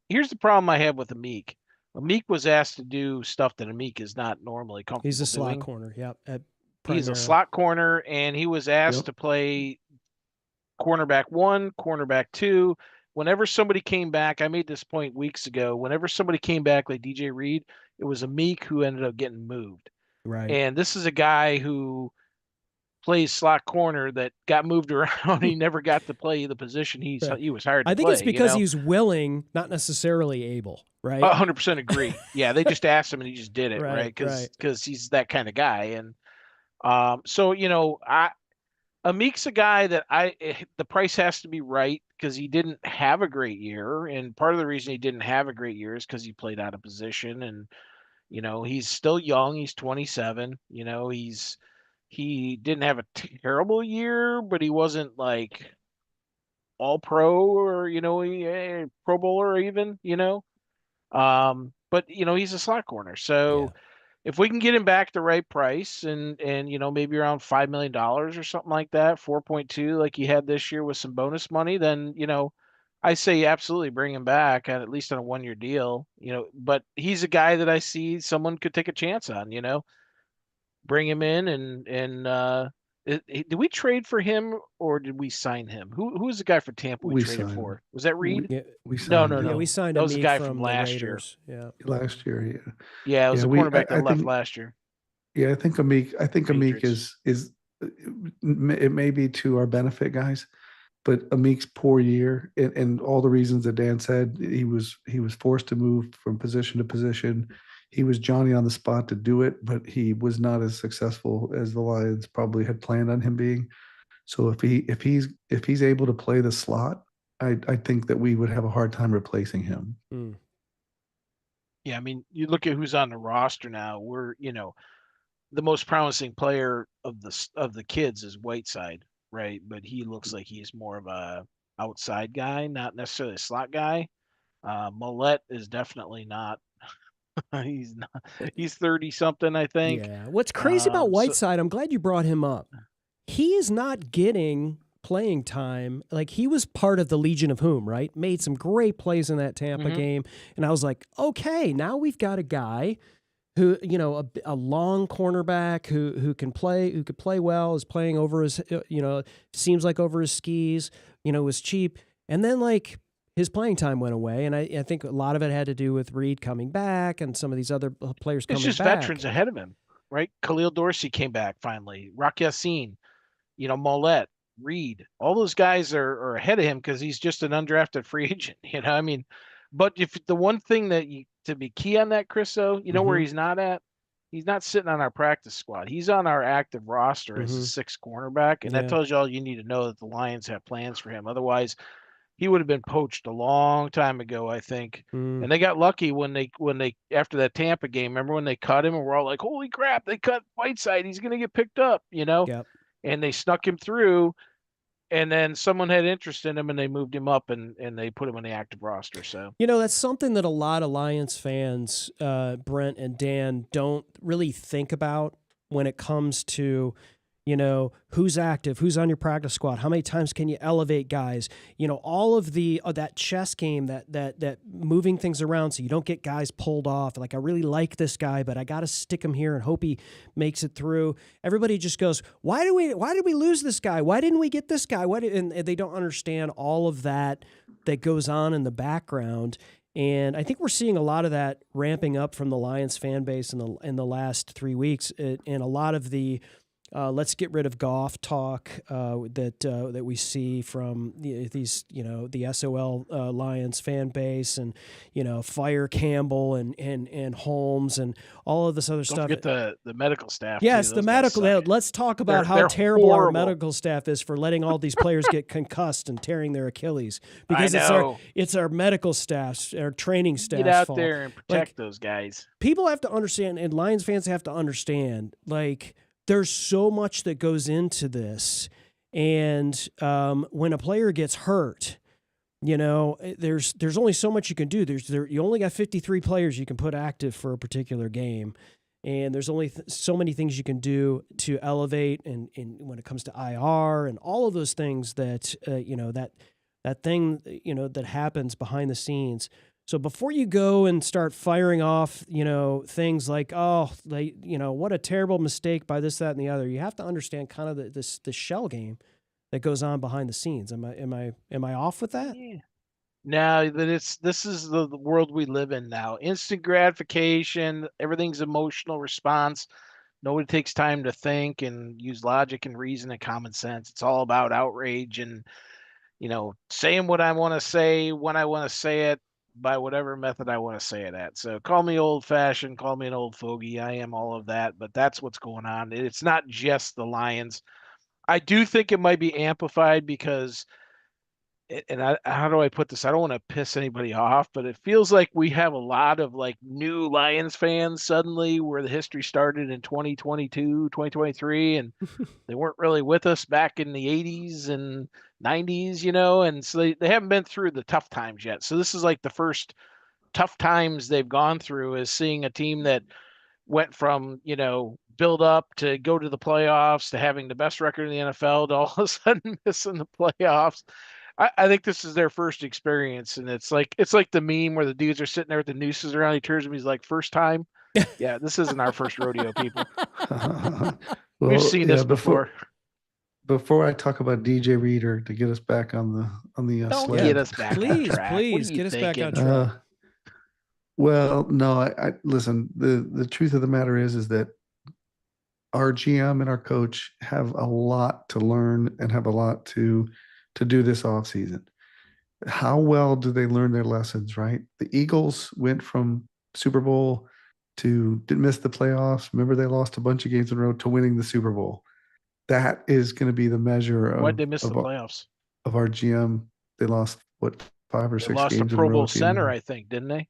here's the problem I have with Amik. Amik was asked to do stuff that Amik is not normally comfortable
He's a slot
doing.
corner. Yep.
He's a slot corner, and he was asked to play cornerback 1, cornerback 2. Whenever somebody came back, I made this point weeks ago. Whenever somebody came back like DJ Reed, it was Amik who ended up getting moved.
Right.
And this is a guy who plays slot corner that got moved around. He never got to play the position he was hired to play.
I think it's because he's willing, not necessarily able, right?
100% agree. Yeah, they just asked him and he just did it, right?
Right.
Because he's that kind of guy. And Amik's a guy that the price has to be right because he didn't have a great year. And part of the reason he didn't have a great year is because he played out of position. And, he's still young. He's 27. He didn't have a terrible year, but he wasn't like all pro or, Pro Bowler even, but he's a slot corner. So if we can get him back the right price and maybe around $5 million or something like that, 4.2 like he had this year with some bonus money, then I say absolutely bring him back at least on a 1-year deal. But he's a guy that I see someone could take a chance on. Bring him in and did we trade for him or did we sign him? Who was the guy for Tampa we traded for? Was that Reed?
We signed
him. Yeah, we signed
that was the guy
from
last year.
Yeah.
Last year, yeah.
Yeah, it was the cornerback that left last year.
Yeah, I think Amik is it may be to our benefit, guys, but Amik's poor year and all the reasons that Dan said, he was forced to move from position to position. He was Johnny on the spot to do it, but he was not as successful as the Lions probably had planned on him being. So if he's able to play the slot, I think that we would have a hard time replacing him.
Yeah, I mean, you look at who's on the roster now. We're the most promising player of the kids is Whiteside, right? But he looks like he's more of a outside guy, not necessarily a slot guy. Millette is definitely not. He's not. He's 30 something, I think.
Yeah. What's crazy about Whiteside? I'm glad you brought him up. He is not getting playing time. Like, he was part of the Legion of Whom, right? Made some great plays in that Tampa game, and I was like, okay, now we've got a guy who, a long cornerback who can play, who could play well, is playing over his, seems like over his skis, was cheap, and then like his playing time went away, and I think a lot of it had to do with Reed coming back and some of these other players coming back.
It's just veterans ahead of him, right? Khalil Dorsey came back finally. Rock Ya-Sin, Mollett, Reed. All those guys are ahead of him because he's just an undrafted free agent. I mean, but if the one thing that to be key on that, Chris, though, where he's not at, He's not sitting on our practice squad. He's on our active roster as a sixth cornerback, and that tells you all you need to know that the Lions have plans for him. Otherwise, he would have been poached a long time ago, I think. And they got lucky when they after that Tampa game. Remember when they cut him and we're all like, "Holy crap! They cut Whiteside. He's going to get picked up,"
Yep.
And they snuck him through. And then someone had interest in him, and they moved him up, and they put him on the active roster. So
That's something that a lot of Lions fans, Brent and Dan, don't really think about when it comes to who's active, who's on your practice squad, how many times can you elevate guys, all of the that chess game, that moving things around so you don't get guys pulled off. Like, I really like this guy, but I got to stick him here and hope he makes it through. Everybody just goes, why did we lose this guy? Why didn't we get this guy? And they don't understand all of that goes on in the background. And I think we're seeing a lot of that ramping up from the Lions fan base in the last 3 weeks, and a lot of the let's get rid of Goff talk that we see from these the SOL Lions fan base, and fire Campbell and Holmes and all of this other stuff.
Don't forget the medical staff.
Yes,
too.
the medical. Let's talk about how terrible
horrible.
our medical staff is for letting all these players get concussed and tearing their Achilles, because it's our medical staff, our training staff.
Get out
fault.
there and protect those guys.
People have to understand, and Lions fans have to understand, there's so much that goes into this. And when a player gets hurt, there's only so much you can do. You only got 53 players you can put active for a particular game. And there's only so many things you can do to elevate, and when it comes to IR and all of those things that, that thing, that happens behind the scenes. So before you go and start firing off, things like, what a terrible mistake by this, that, and the other, you have to understand kind of the shell game that goes on behind the scenes. Am I off with that?
Yeah. Now that this is the world we live in now. Instant gratification, everything's emotional response. Nobody takes time to think and use logic and reason and common sense. It's all about outrage and, saying what I want to say when I want to say it, by whatever method I want to say it at. So call me old-fashioned, call me an old fogey. I am all of that, but that's what's going on. It's not just the Lions. I do think it might be amplified because, and how do I put this? I don't want to piss anybody off, but it feels like we have a lot of new Lions fans suddenly, where the history started in 2022, 2023, and they weren't really with us back in the 80s and 90s, and so they haven't been through the tough times yet. So this is the first tough times they've gone through, is seeing a team that went from, build up to go to the playoffs to having the best record in the NFL to all of a sudden missing the playoffs. I think this is their first experience, and it's like the meme where the dudes are sitting there with the nooses around. He turns to me, he's like, "First time." Yeah, this isn't our first rodeo, people. We've seen this before.
Before I talk about DJ Reader, to get us back on the
Don't
sled.
get us back on track.
Please get us back on track.
Well, no, I listen. The truth of the matter is that our GM and our coach have a lot to learn and have a lot to do this offseason. How well do they learn their lessons, right? The Eagles went from Super Bowl to didn't miss the playoffs. Remember, they lost a bunch of games in a row to winning the Super Bowl. That is going to be the measure of
why'd they miss the playoffs
of our GM. They lost 5 or 6 games in a row.
Lost the Pro Bowl center, I think, didn't they?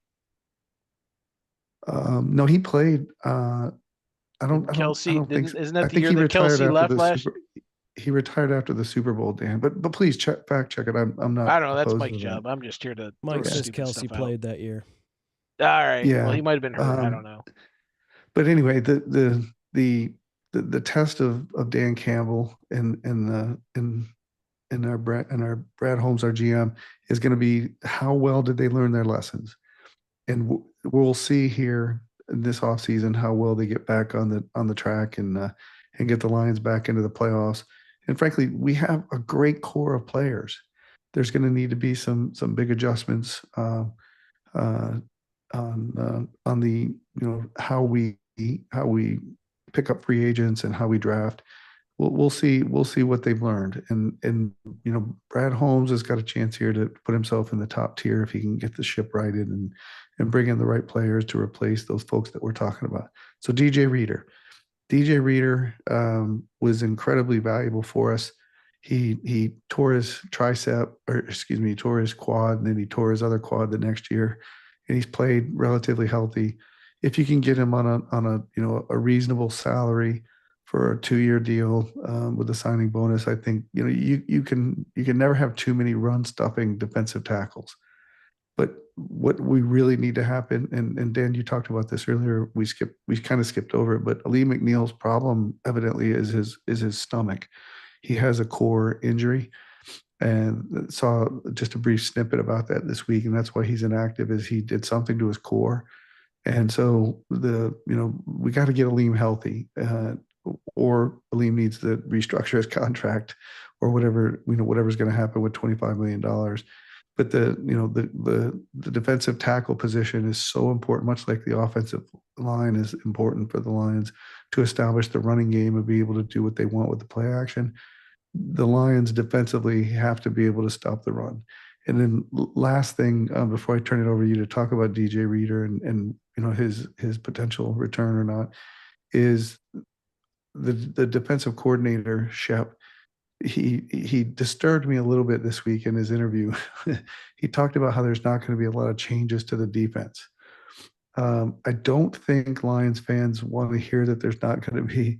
No, he played. I don't
Kelsey,
think so.
Isn't that the year that Kelsey left last?
He retired after the Super Bowl, Dan. But please fact check it. I'm not.
I don't know. That's Mike's job. I'm just here to.
Mike says Kelsey played that year.
All right.
Yeah.
Well, he might have been hurt. I don't know.
But anyway, the test of Dan Campbell and our Brad Holmes, our GM, is going to be how well did they learn their lessons, and we'll see here in this offseason how well they get back on the track and get the Lions back into the playoffs. And frankly, we have a great core of players. There's going to need to be some big adjustments on the how we pick up free agents and how we draft. we'll see what they've learned. And Brad Holmes has got a chance here to put himself in the top tier if he can get the ship righted and bring in the right players to replace those folks that we're talking about. So DJ Reader was incredibly valuable for us. He tore his tore his quad, and then he tore his other quad the next year, and he's played relatively healthy. If you can get him on a reasonable salary for a 2-year deal with a signing bonus, I think you can never have too many run stuffing defensive tackles. But what we really need to happen, and Dan, you talked about this earlier, we kind of skipped over it, but Ali McNeil's problem evidently is his stomach. He has a core injury, and saw just a brief snippet about that this week, and that's why he's inactive, is he did something to his core. And so we got to get Aleem healthy, or Aleem needs to restructure his contract, or whatever's going to happen with $25 million. But the defensive tackle position is so important, much like the offensive line is important for the Lions to establish the running game and be able to do what they want with the play action. The Lions defensively have to be able to stop the run. And then last thing, before I turn it over to you to talk about DJ Reader and his potential return or not, is the defensive coordinator, Shep. He disturbed me a little bit this week in his interview. He talked about how there's not going to be a lot of changes to the defense. I don't think Lions fans want to hear that there's not going to be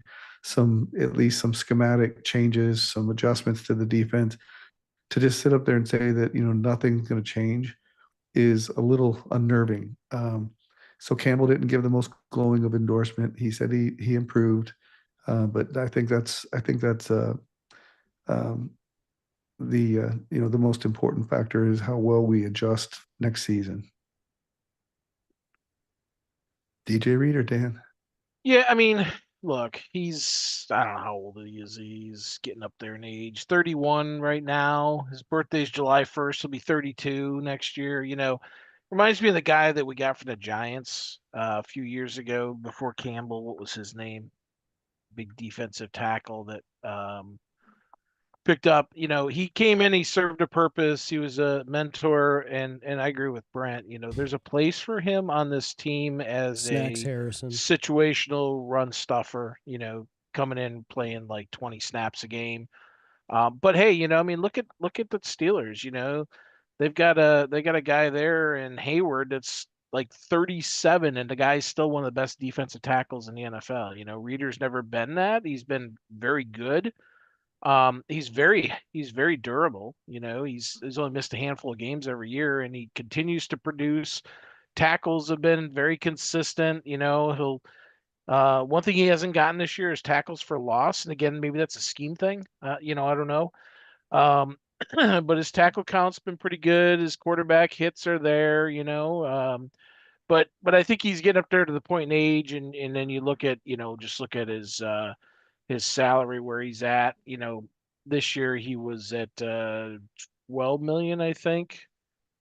at least some schematic changes, some adjustments to the defense. To just sit up there and say that nothing's going to change is a little unnerving. So Campbell didn't give the most glowing of endorsement. He said he improved, but I think that's the most important factor is how well we adjust next season. DJ Reader, Dan.
Yeah, I mean, look, I don't know how old he is. He's getting up there in age, 31 right now. His birthday's July 1st. He'll be 32 next year. Reminds me of the guy that we got from the Giants a few years ago before Campbell. What was his name? Big defensive tackle that picked up. He came in, he served a purpose. He was a mentor, and I agree with Brent. There's a place for him on this team as
Snacks
a
Harrison.
situational run stuffer. Coming in playing like 20 snaps a game. But hey, look at the Steelers. They've got a guy there in Hayward that's like 37, and the guy's still one of the best defensive tackles in the NFL. Reader's never been that. He's been very good. He's very durable. He's only missed a handful of games every year, and he continues to produce. Tackles have been very consistent. He'll one thing he hasn't gotten this year is tackles for loss, and again, maybe that's a scheme thing. I don't know. But his tackle count's been pretty good. His quarterback hits are there. But I think he's getting up there to the point in age, and then you look at just look at his salary where he's at. This year he was at 12 million, I think,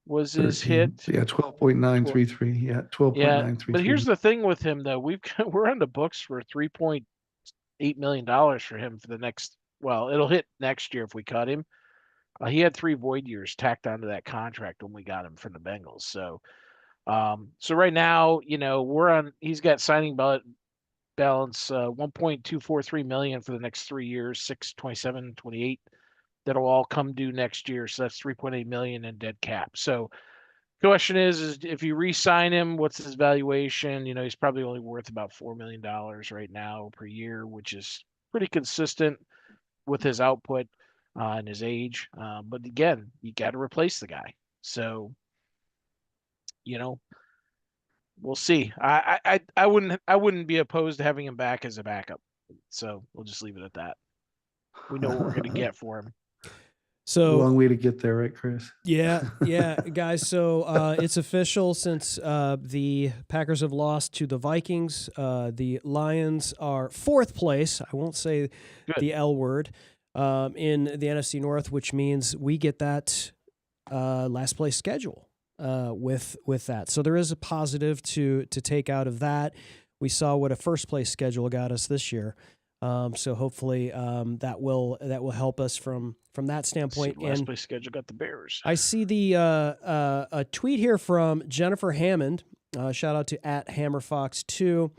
was his
13.
hit.
Yeah, 12.933. Yeah, 12.933.
But here's the thing with him though. We're on the books for $3.8 million for him for the next. Well, it'll hit next year if we cut him. He had 3 void years tacked onto that contract when we got him from the Bengals. So right now, he's got signing balance 1.243 million for the next 3 years, 6, 27, 28. That'll all come due next year. So that's 3.8 million in dead cap. So the question is if you re-sign him, what's his valuation? He's probably only worth about $4 million right now per year, which is pretty consistent with his output and his age. But again, you got to replace the guy. So, we'll see. I wouldn't be opposed to having him back as a backup. So we'll just leave it at that. We know what we're going to get for him.
So
a long way to get there, right, Chris?
Yeah, guys. So it's official since the Packers have lost to the Vikings. The Lions are 4th place. I won't say the L word in the NFC North, which means we get that last place schedule with that. So there is a positive to take out of that. We saw what a first place schedule got us this year. So hopefully that will help us from that standpoint.
See, last
And
place schedule got the Bears.
I see the a tweet here from Jennifer Hammond. Shout out to @HammerFox2.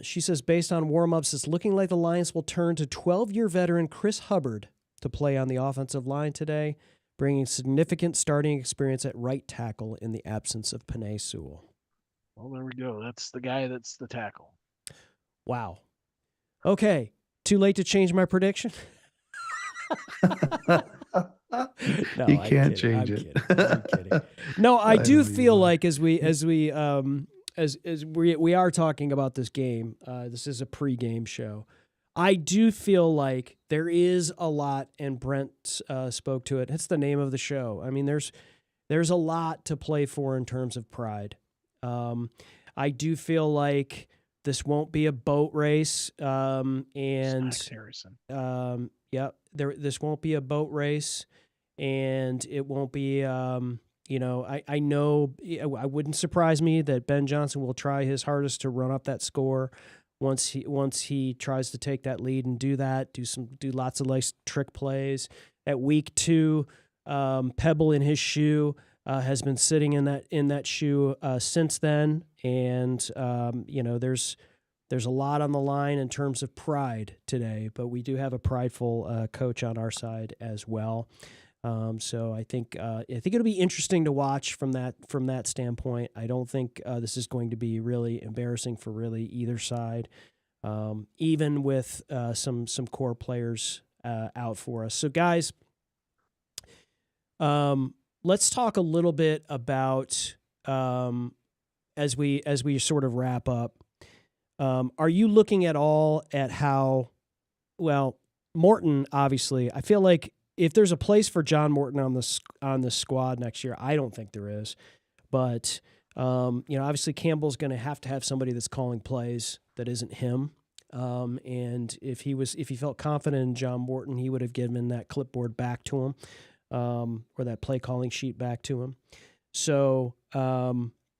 She says, based on warm-ups, it's looking like the Lions will turn to 12-year veteran Chris Hubbard to play on the offensive line today, bringing significant starting experience at right tackle in the absence of Penei Sewell.
Well, there we go. That's the guy that's the tackle.
Wow. Okay. Too late to change my prediction? No,
You
I'm
can't
kidding.
change it.
I'm kidding. No, I
I
do
know you
feel
are.
like as we are talking about this game, this is a pregame show. I do feel like there is a lot, and Brent spoke to it. It's the name of the show. I mean, there's a lot to play for in terms of pride. I do feel like this won't be a boat race, and
Snacks Harrison.
this won't be a boat race, and it won't be. I know it wouldn't surprise me that Ben Johnson will try his hardest to run up that score once he tries to take that lead and do lots of nice trick plays. At week 2, Pebble in his shoe has been sitting in that shoe since then, and there's a lot on the line in terms of pride today, but we do have a prideful coach on our side as well. So I think it'll be interesting to watch from that standpoint. I don't think this is going to be really embarrassing for really either side, even with some core players out for us. So guys, let's talk a little bit about as we sort of wrap up. Are you looking at all at how, well, Morton, obviously, I feel like if there's a place for John Morton on the squad next year, I don't think there is. But, obviously Campbell's going to have somebody that's calling plays that isn't him. And if he felt confident in John Morton, he would have given that clipboard back to him, or that play calling sheet back to him. So,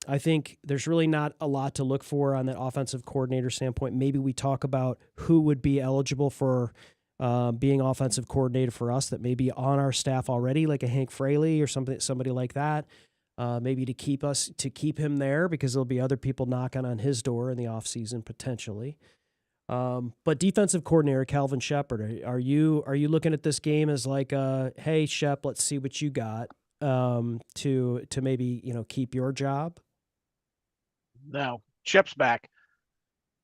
I think there's really not a lot to look for on that offensive coordinator standpoint. Maybe we talk about who would be eligible for being offensive coordinator for us that may be on our staff already, like a Hank Fraley or somebody like that. Maybe to keep him there, because there'll be other people knocking on his door in the offseason potentially. But defensive coordinator Calvin Shepard, are you looking at this game as like, hey Shep, let's see what you got to maybe keep your job?
Now, Shep's back.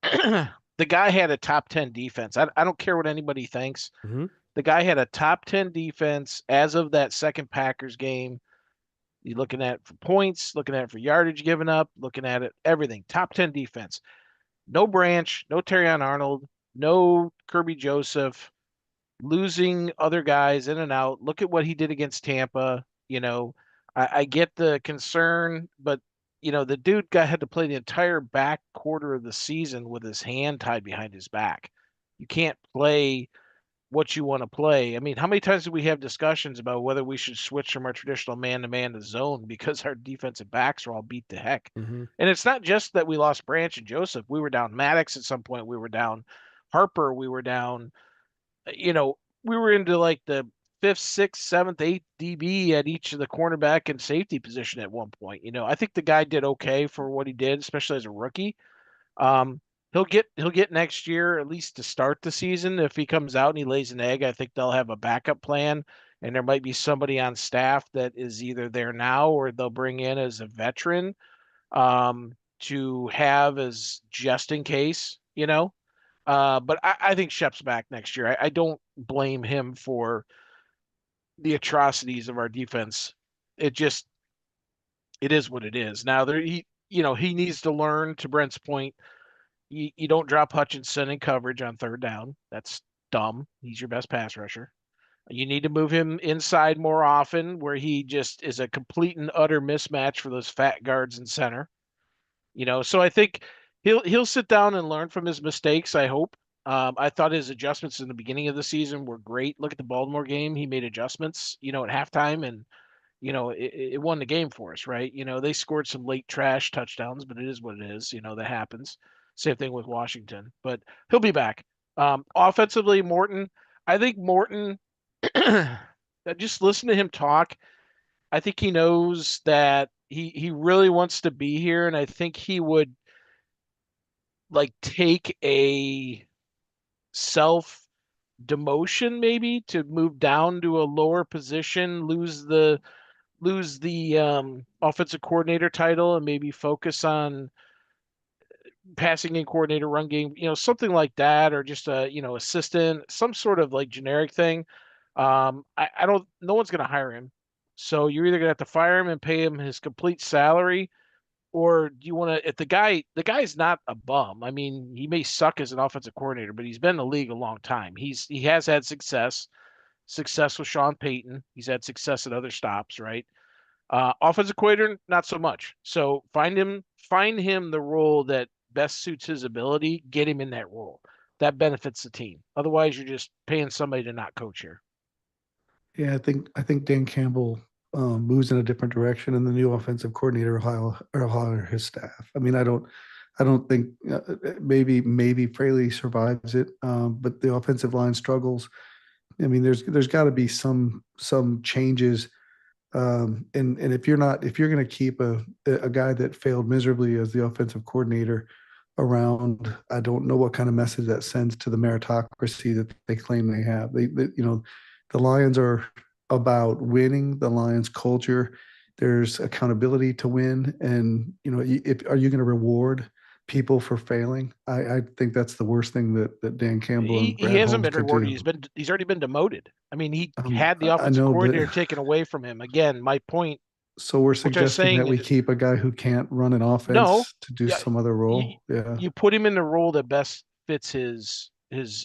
The guy had a top 10 defense. I don't care what anybody thinks.
Mm-hmm.
The guy had a top 10 defense as of that second Packers game. You're looking at it for points, looking at it for yardage given up, looking at it, everything. Top 10 defense. No Branch, no Terrion Arnold, no Kirby Joseph, losing other guys in and out. Look at what he did against Tampa. I get the concern, but the dude had to play the entire back quarter of the season with his hand tied behind his back. You can't play what you want to play. I mean, how many times do we have discussions about whether we should switch from our traditional man-to-man to zone because our defensive backs are all beat to heck?
Mm-hmm.
And it's not just that we lost Branch and Joseph. We were down Maddox at some point. We were down Harper. We were down, we were into like the 5th, 6th, 7th, 8th DB at each of the cornerback and safety position at one point. I think the guy did okay for what he did, especially as a rookie. He'll get next year, at least to start the season. If he comes out and he lays an egg, I think they'll have a backup plan, and there might be somebody on staff that is either there now or they'll bring in as a veteran to have as just in case, But I think Shep's back next year. I don't blame him for the atrocities of our defense. It is what it is. Now he needs to learn, to Brent's point. You don't drop Hutchinson in coverage on third down. That's dumb. He's your best pass rusher. You need to move him inside more often, where he just is a complete and utter mismatch for those fat guards in center. So I think he'll sit down and learn from his mistakes, I hope. I thought his adjustments in the beginning of the season were great. Look at the Baltimore game. He made adjustments, at halftime, and, it won the game for us, right? They scored some late trash touchdowns, but it is what it is. That happens. Same thing with Washington. But he'll be back. Offensively, Morton, I think Morton, just listen to him talk. I think he knows that he really wants to be here, and I think he would like take a self demotion maybe to move down to a lower position, lose the offensive coordinator title, and maybe focus on passing game coordinator, run game, something like that, or just a assistant, some sort of like generic thing. I don't. No one's going to hire him, so you're either going to have to fire him and pay him his complete salary, or do you want to? If the guy's not a bum. I mean, he may suck as an offensive coordinator, but he's been in the league a long time. He has had success with Sean Payton. He's had success at other stops, right? Offensive coordinator, not so much. So find him the role that best suits his ability. Get him in that role. That benefits the team. Otherwise, you're just paying somebody to not coach here.
Yeah, I think Dan Campbell moves in a different direction, and the new offensive coordinator will hire his staff. I mean, I don't think maybe Fraley survives it, but the offensive line struggles. I mean, there's got to be some changes. And if you're going to keep a guy that failed miserably as the offensive coordinator around, I don't know what kind of message that sends to the meritocracy that they claim they have. The Lions are about winning. The Lions culture, there's accountability to win, and are you going to reward people for failing? I think that's the worst thing that Dan Campbell and Brad
he hasn't
Holmes
been
could
rewarded.
do.
He's already been demoted. I mean, he had the
I
offensive
know,
coordinator
but
taken away from him. Again, my point.
so we're
Which I'm
suggesting that
saying
we keep a guy who can't run an offense
no,
to do
yeah,
some other role.
you put him in the role that best fits his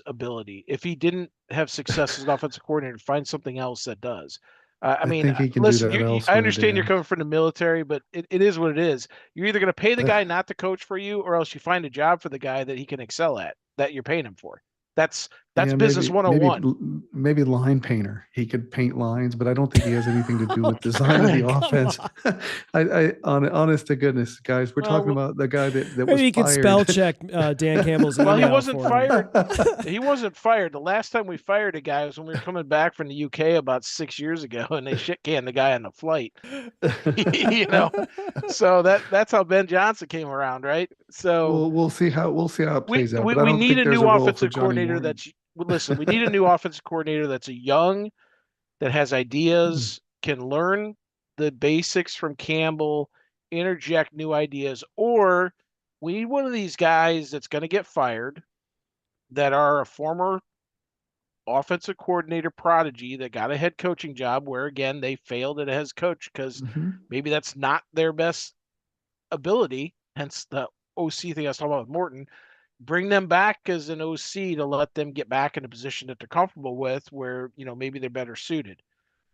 ability. If he didn't have success as an offensive coordinator, find something else that does. I mean,
think he can
listen,
do that
I
elsewhere,
understand you're
Dan.
coming from the military, but it is what it is. You're either going to pay the guy not to coach for you, or else you find a job for the guy that he can excel at, that you're paying him for. That's
Yeah,
business 101.
maybe line painter. He could paint lines, but I don't think he has anything to do with design of the offense. Honest to goodness, guys, we're talking about the guy that was
Maybe you could
fired.
spell check Dan Campbell's email.
Well, he wasn't
for
fired.
him.
He wasn't fired. The last time we fired a guy was when we were coming back from the UK about 6 years ago, and they shit canned the guy on the flight. So that's how Ben Johnson came around, right? So
we'll see how it plays out. But I
we
don't
need
think
a
there's
new
a role for
offensive
Johnny
coordinator
Morton.
listen, we need a new offensive coordinator that's a young, that has ideas, can learn the basics from Campbell, interject new ideas, or we need one of these guys that's going to get fired that are a former offensive coordinator prodigy that got a head coaching job where, again, they failed at a head coach because maybe that's not their best ability, hence the OC thing I was talking about with Morton. Bring them back as an OC to let them get back in a position that they're comfortable with, where maybe they're better suited.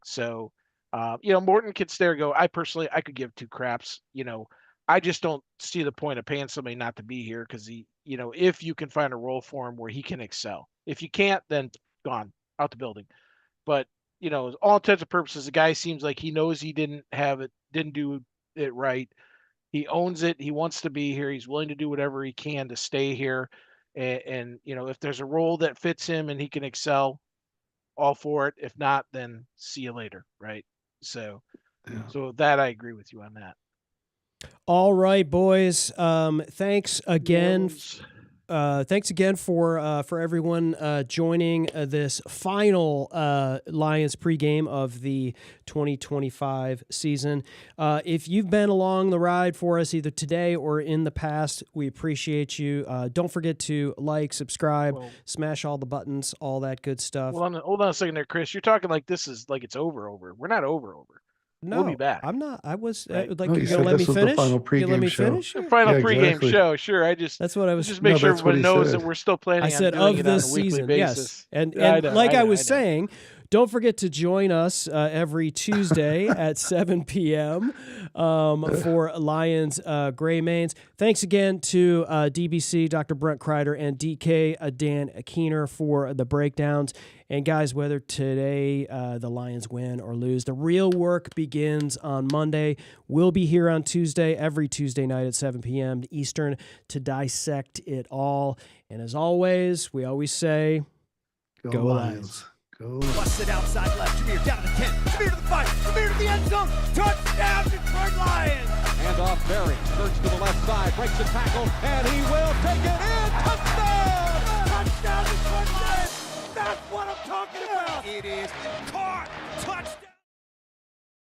So, Morton could stay and go. I could give two craps. I just don't see the point of paying somebody not to be here because if you can find a role for him where he can excel. If you can't, then gone out the building. But all intents and purposes, the guy seems like he knows he didn't do it right. He owns it. He wants to be here. He's willing to do whatever he can to stay here. And if there's a role that fits him and he can excel, all for it. If not, then see you later. Right. So that I agree with you on that.
All right, boys. Thanks again. Thanks again for everyone joining this final Lions pregame of the 2025 season. If you've been along the ride for us either today or in the past, we appreciate you. Don't forget to like, subscribe, smash all the buttons, all that good stuff.
Hold on a second there, Chris. You're talking like this is like it's over. We're not over.
No,
we'll be back.
I'm not. I was
right.
like, you're gonna let me finish.
Final pregame
let me
show.
finish.
Final pregame show. Sure.
That's what I was.
Just make sure everyone knows that we're still planning.
I said
on doing
of
it
this
on a weekly
season,
basis.
yes. And like I was saying, Don't forget to join us every Tuesday at 7 p.m. For Lions Gray Mains. Thanks again to DBC, Dr. Brent Kreider, and DK Dan Keener for the breakdowns. And guys, whether today the Lions win or lose, the real work begins on Monday. We'll be here on Tuesday, every Tuesday night at 7 p.m. Eastern to dissect it all. And as always, we always say, go Lions.
Go.
Busted outside left. Jameer down to 10. Jameer to the 5. Jameer to the end zone. Touchdown, Detroit Lions.
And off Berry, surge to the left side, breaks the tackle, and he will take it in. Touchdown!
Touchdown, Detroit Lions. That's what I'm talking about. It is caught. Touchdown.